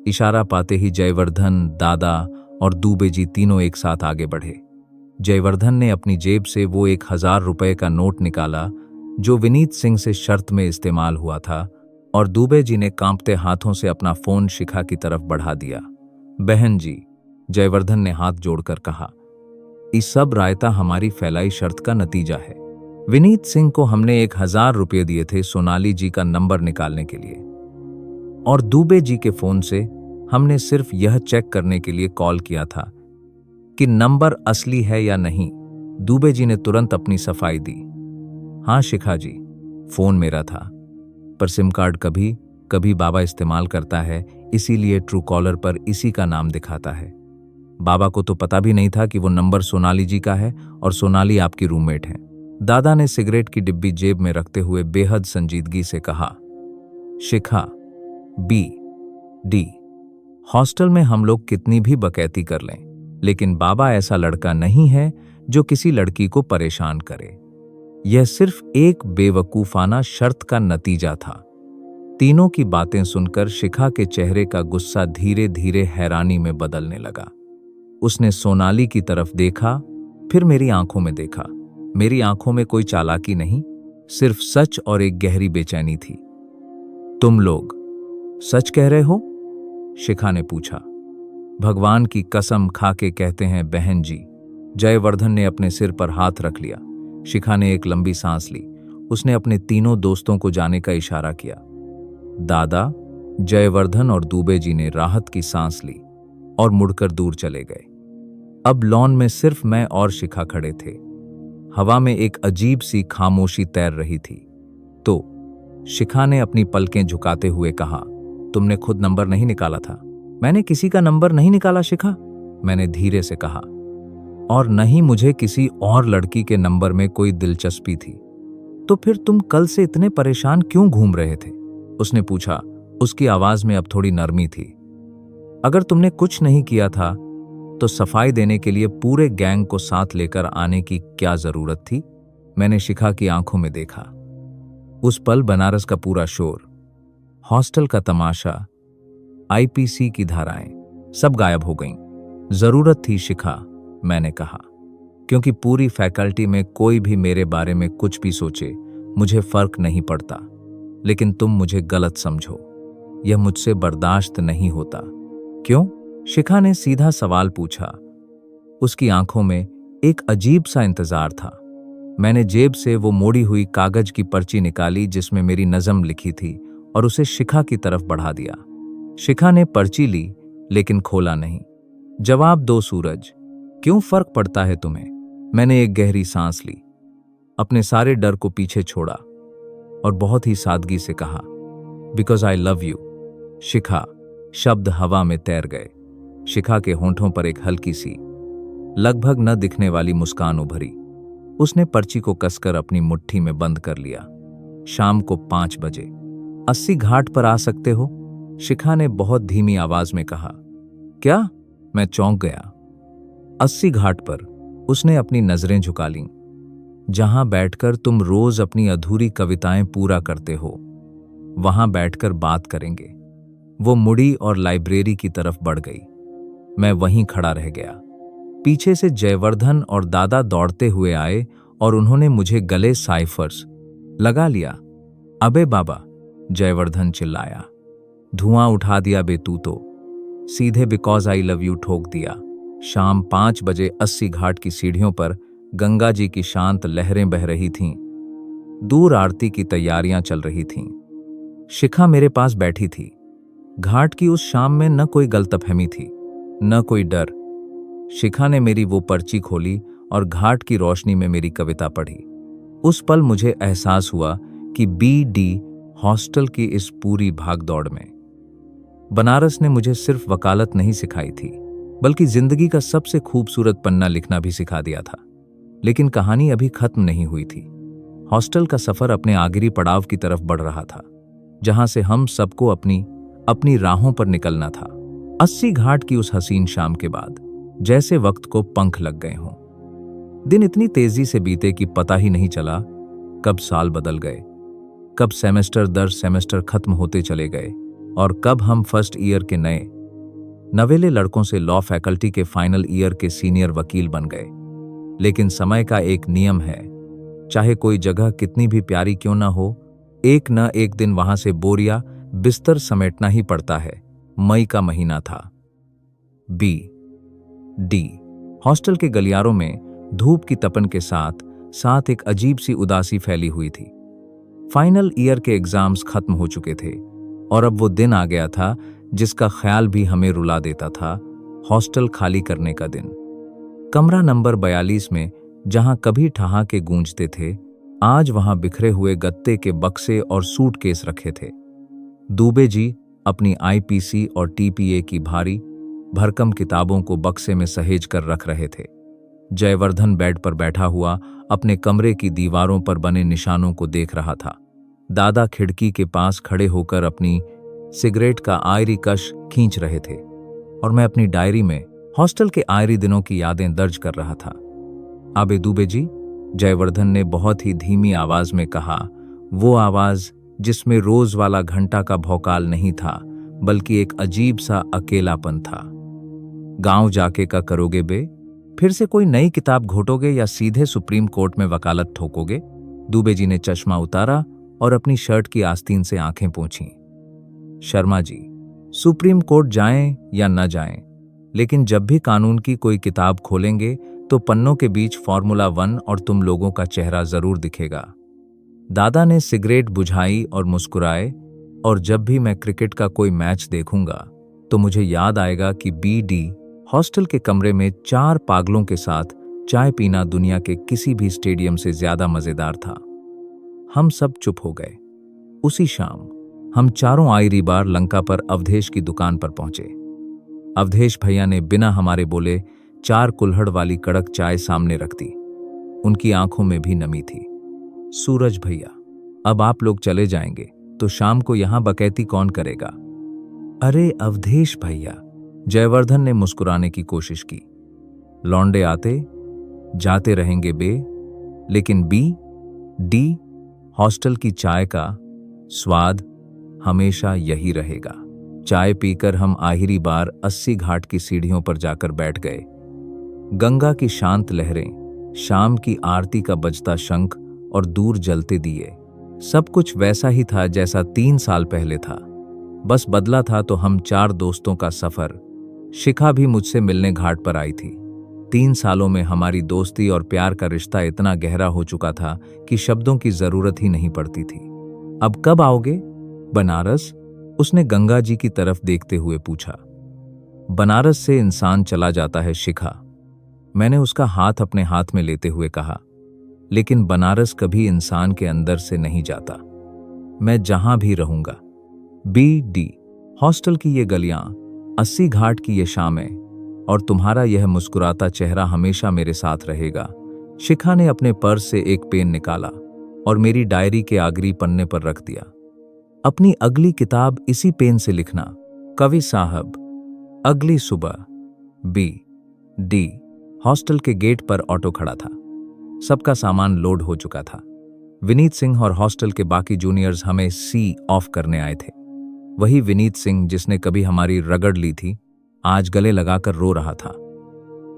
इशारा पाते ही जयवर्धन, दादा और दुबे जी तीनों एक साथ आगे बढ़े। जयवर्धन ने अपनी जेब से वो 1000 रुपए का नोट निकाला जो विनीत सिंह से शर्त में इस्तेमाल हुआ था, और दुबे जी ने कांपते हाथों से अपना फोन शिखा की तरफ बढ़ा दिया। बहन जी, जयवर्धन ने हाथ जोड़कर कहा, इस सब रायता हमारी फैलाई शर्त का नतीजा है। विनीत सिंह को हमने 1000 रुपये दिए थे सोनाली जी का नंबर निकालने के लिए, और दुबे जी के फोन से हमने सिर्फ यह चेक करने के लिए कॉल किया था कि नंबर असली है या नहीं। दुबे जी ने तुरंत अपनी सफाई दी। हाँ शिखा जी, फोन मेरा था, पर सिम कार्ड कभी कभी बाबा इस्तेमाल करता है, इसीलिए ट्रू कॉलर पर इसी का नाम दिखाता है। बाबा को तो पता भी नहीं था कि वो नंबर सोनाली जी का है और सोनाली आपकी रूममेट है। दादा ने सिगरेट की डिब्बी जेब में रखते हुए बेहद संजीदगी से कहा। शिखा, बी डी, हॉस्टल में हम लोग कितनी भी बकैती कर लें, लेकिन बाबा ऐसा लड़का नहीं है जो किसी लड़की को परेशान करे। यह सिर्फ एक बेवकूफाना शर्त का नतीजा था। तीनों की बातें सुनकर शिखा के चेहरे का गुस्सा धीरे धीरे हैरानी में बदलने लगा। उसने सोनाली की तरफ देखा, फिर मेरी आंखों में देखा। मेरी आंखों में कोई चालाकी नहीं, सिर्फ सच और एक गहरी बेचैनी थी। तुम लोग सच कह रहे हो? शिखा ने पूछा। भगवान की कसम खा के कहते हैं बहन जी। जयवर्धन ने अपने सिर पर हाथ रख लिया। शिखा ने एक लंबी सांस ली। उसने अपने तीनों दोस्तों को जाने का इशारा किया। दादा, जयवर्धन और दुबे जी ने राहत की सांस ली और मुड़कर दूर चले गए। अब लॉन में सिर्फ मैं और शिखा खड़े थे। हवा में एक अजीब सी खामोशी तैर रही थी। तो शिखा ने अपनी पलकें झुकाते हुए कहा, तुमने खुद नंबर नहीं निकाला था? मैंने किसी का नंबर नहीं निकाला शिखा, मैंने धीरे से कहा, और नहीं मुझे किसी और लड़की के नंबर में कोई दिलचस्पी थी। तो फिर तुम कल से इतने परेशान क्यों घूम रहे थे? उसने पूछा। उसकी आवाज में अब थोड़ी नरमी थी। अगर तुमने कुछ नहीं किया था तो सफाई देने के लिए पूरे गैंग को साथ लेकर आने की क्या जरूरत थी? मैंने शिखा की आंखों में देखा। उस पल बनारस का पूरा शोर, हॉस्टल का तमाशा, आईपीसी की धाराएं सब गायब हो गईं। जरूरत थी शिखा, मैंने कहा, क्योंकि पूरी फैकल्टी में कोई भी मेरे बारे में कुछ भी सोचे मुझे फर्क नहीं पड़ता, लेकिन तुम मुझे गलत समझो, यह मुझसे बर्दाश्त नहीं होता। क्यों? शिखा ने सीधा सवाल पूछा। उसकी आंखों में एक अजीब सा इंतजार था। मैंने जेब से वो मोड़ी हुई कागज की पर्ची निकाली जिसमें मेरी नज़म लिखी थी और उसे शिखा की तरफ बढ़ा दिया। शिखा ने पर्ची ली लेकिन खोला नहीं। जवाब दो सूरज, क्यों फर्क पड़ता है तुम्हें? मैंने एक गहरी सांस ली, अपने सारे डर को पीछे छोड़ा और बहुत ही सादगी से कहा, बिकॉज आई लव यू। शिखा, शब्द हवा में तैर गए। शिखा के होंठों पर एक हल्की सी, लगभग न दिखने वाली मुस्कान उभरी। उसने पर्ची को कसकर अपनी मुट्ठी में बंद कर लिया। शाम को 5 बजे 80 घाट पर आ सकते हो? शिखा ने बहुत धीमी आवाज में कहा। क्या? मैं चौंक गया। 80 घाट पर? उसने अपनी नजरें झुका लीं। जहां बैठकर तुम रोज अपनी अधूरी कविताएं पूरा करते हो, वहां बैठकर बात करेंगे। वो मुड़ी और लाइब्रेरी की तरफ बढ़ गई। मैं वहीं खड़ा रह गया। पीछे से जयवर्धन और दादा दौड़ते हुए आए और उन्होंने मुझे गले साइफर्स लगा लिया। अबे बाबा, जयवर्धन चिल्लाया, धुआं उठा दिया बे तू तो, सीधे बिकॉज आई लव यू ठोक दिया। शाम 5 बजे 80 घाट की सीढ़ियों पर गंगा जी की शांत लहरें बह रही थीं। दूर आरती की तैयारियां चल रही थीं। शिखा मेरे पास बैठी थी। घाट की उस शाम में न कोई गलतफहमी थी, न कोई डर। शिखा ने मेरी वो पर्ची खोली और घाट की रोशनी में मेरी कविता पढ़ी। उस पल मुझे एहसास हुआ कि BD हॉस्टल की इस पूरी भागदौड़ में बनारस ने मुझे सिर्फ वकालत नहीं सिखाई थी, बल्कि जिंदगी का सबसे खूबसूरत पन्ना लिखना भी सिखा दिया था। लेकिन कहानी अभी खत्म नहीं हुई थी। हॉस्टल का सफर अपने आखिरी पड़ाव की तरफ बढ़ रहा था, जहां से हम सबको अपनी अपनी राहों पर निकलना था। 80 घाट की उस हसीन शाम के बाद जैसे वक्त को पंख लग गए हों। दिन इतनी तेजी से बीते कि पता ही नहीं चला कब साल बदल गए, कब सेमेस्टर दर सेमेस्टर खत्म होते चले गए और कब हम फर्स्ट ईयर के नए नवेले लड़कों से लॉ फैकल्टी के फाइनल ईयर के सीनियर वकील बन गए। लेकिन समय का एक नियम है, चाहे कोई जगह कितनी भी प्यारी क्यों ना हो, एक न एक दिन वहां से बोरिया बिस्तर समेटना ही पड़ता है। मई का महीना था। BD हॉस्टल के गलियारों में धूप की तपन के साथ साथ एक अजीब सी उदासी फैली हुई थी। फाइनल ईयर के एग्जाम्स खत्म हो चुके थे और अब वो दिन आ गया था जिसका ख्याल भी हमें रुला देता था, हॉस्टल खाली करने का दिन। कमरा नंबर 42 में जहां कभी ठहाके गूंजते थे, आज वहां बिखरे हुए गत्ते के बक्से और सूटकेस रखे थे। दुबे जी अपनी IPC और TPA की भारी भरकम किताबों को बक्से में सहेज कर रख रहे थे। जयवर्धन बेड पर बैठा हुआ अपने कमरे की दीवारों पर बने निशानों को देख रहा था। दादा खिड़की के पास खड़े होकर अपनी सिगरेट का आयरी कश खींच रहे थे और मैं अपनी डायरी में हॉस्टल के आयरी दिनों की यादें दर्ज कर रहा था। आबे दुबे जी, जयवर्धन ने बहुत ही धीमी आवाज में कहा, वो आवाज जिसमें रोज वाला घंटा का भौकाल नहीं था, बल्कि एक अजीब सा अकेलापन था। गांव जाके का करोगे बे? फिर से कोई नई किताब घोटोगे या सीधे सुप्रीम कोर्ट में वकालत ठोकोगे? दुबे जी ने चश्मा उतारा और अपनी शर्ट की आस्तीन से आंखें पोंछीं। शर्मा जी, सुप्रीम कोर्ट जाएं या न जाएं, लेकिन जब भी कानून की कोई किताब खोलेंगे तो पन्नों के बीच फॉर्मूला 1 और तुम लोगों का चेहरा जरूर दिखेगा। दादा ने सिगरेट बुझाई और मुस्कुराए, और जब भी मैं क्रिकेट का कोई मैच देखूंगा तो मुझे याद आएगा कि BD हॉस्टल के कमरे में 4 पागलों के साथ चाय पीना दुनिया के किसी भी स्टेडियम से ज्यादा मजेदार था। हम सब चुप हो गए। उसी शाम हम चारों आखिरी बार लंका पर अवधेश की दुकान पर पहुंचे। अवधेश भैया ने बिना हमारे बोले 4 कुल्हड़ वाली कड़क चाय सामने रख दी। उनकी आंखों में भी नमी थी। सूरज भैया, अब आप लोग चले जाएंगे तो शाम को यहां बकैती कौन करेगा? अरे अवधेश भैया, जयवर्धन ने मुस्कुराने की कोशिश की। लौंडे आते जाते रहेंगे बे, लेकिन BD हॉस्टल की चाय का स्वाद हमेशा यही रहेगा। चाय पीकर हम आखिरी बार 80 घाट की सीढ़ियों पर जाकर बैठ गए। गंगा की शांत लहरें, शाम की आरती का बजता शंख और दूर जलते दिए, सब कुछ वैसा ही था जैसा 3 साल पहले था। बस बदला था तो हम 4 दोस्तों का सफर। शिखा भी मुझसे मिलने घाट पर आई थी। 3 सालों में हमारी दोस्ती और प्यार का रिश्ता इतना गहरा हो चुका था कि शब्दों की जरूरत ही नहीं पड़ती थी। अब कब आओगे बनारस? उसने गंगा जी की तरफ देखते हुए पूछा। बनारस से इंसान चला जाता है शिखा, मैंने उसका हाथ अपने हाथ में लेते हुए कहा, लेकिन बनारस कभी इंसान के अंदर से नहीं जाता। मैं जहां भी रहूंगा। BD हॉस्टल की ये गलियां, 80 घाट की ये शामें और तुम्हारा यह मुस्कुराता चेहरा हमेशा मेरे साथ रहेगा। शिखा ने अपने पर्स से एक पेन निकाला और मेरी डायरी के आखिरी पन्ने पर रख दिया। अपनी अगली किताब इसी पेन से लिखना, कवि साहब। अगली सुबह BD हॉस्टल के गेट पर ऑटो खड़ा था। सबका सामान लोड हो चुका था। विनीत सिंह और हॉस्टल के बाकी जूनियर्स हमें सी ऑफ करने आए थे। वही विनीत सिंह जिसने कभी हमारी रगड़ ली थी, आज गले लगाकर रो रहा था।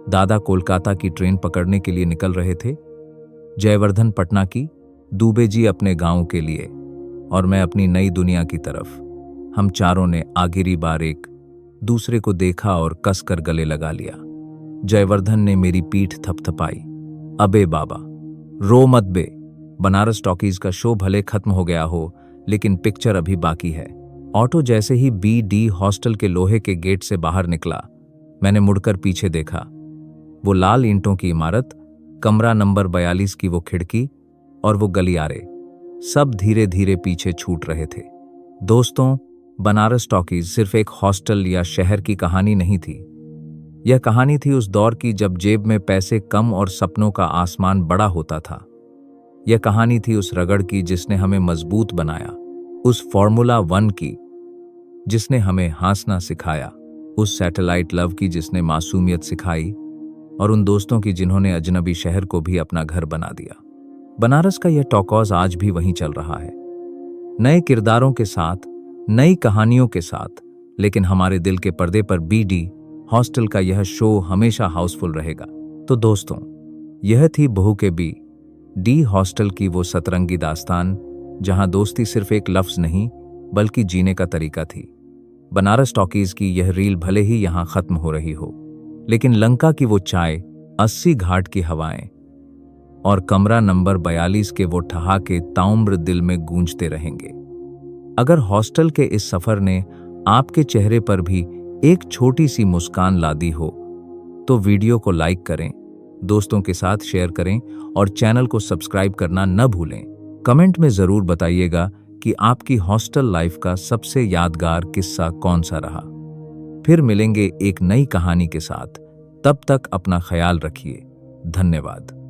दादा कोलकाता की ट्रेन पकड़ने के लिए निकल रहे थे, जयवर्धन पटना की, दुबे जी अपने गांव के लिए और मैं अपनी नई दुनिया की तरफ। हम चारों ने आखिरी बार एक दूसरे को देखा और कसकर गले लगा लिया। जयवर्धन ने मेरी पीठ थपथपाई। अबे बाबा, रो मत बे। बनारस टॉकीज का शो भले खत्म हो गया हो, लेकिन पिक्चर अभी बाकी है। ऑटो जैसे ही BD हॉस्टल के लोहे के गेट से बाहर निकला, मैंने मुड़कर पीछे देखा। वो लाल ईंटों की इमारत, कमरा नंबर 42 की वो खिड़की और वो गलियारे, सब धीरे धीरे पीछे छूट रहे थे। दोस्तों, बनारस टॉकीज सिर्फ एक हॉस्टल या शहर की कहानी नहीं थी। यह कहानी थी उस दौर की जब जेब में पैसे कम और सपनों का आसमान बड़ा होता था। यह कहानी थी उस रगड़ की जिसने हमें मजबूत बनाया, उस फॉर्मूला 1 की जिसने हमें हंसना सिखाया, उस सैटेलाइट लव की जिसने मासूमियत सिखाई, और उन दोस्तों की जिन्होंने अजनबी शहर को भी अपना घर बना दिया। बनारस का यह टॉकॉज आज भी वहीं चल रहा है, नए किरदारों के साथ, नई कहानियों के साथ, लेकिन हमारे दिल के पर्दे पर BD हॉस्टल का यह शो हमेशा हाउसफुल रहेगा। तो दोस्तों, यह थी बहू के BD हॉस्टल की वो सतरंगी दास्तान, जहां दोस्ती सिर्फ एक लफ्ज नहीं बल्कि जीने का तरीका थी। बनारस टॉकीज की यह रील भले ही यहां खत्म हो रही हो, लेकिन लंका की वो चाय, 80 घाट की हवाएं और कमरा नंबर 42 के वो ठहाके ताउम्र दिल में गूंजते रहेंगे। अगर हॉस्टल के इस सफर ने आपके चेहरे पर भी एक छोटी सी मुस्कान ला दी हो, तो वीडियो को लाइक करें, दोस्तों के साथ शेयर करें और चैनल को सब्सक्राइब करना न भूलें। कमेंट में जरूर बताइएगा कि आपकी हॉस्टल लाइफ का सबसे यादगार किस्सा कौन सा रहा। फिर मिलेंगे एक नई कहानी के साथ। तब तक अपना ख्याल रखिए। धन्यवाद।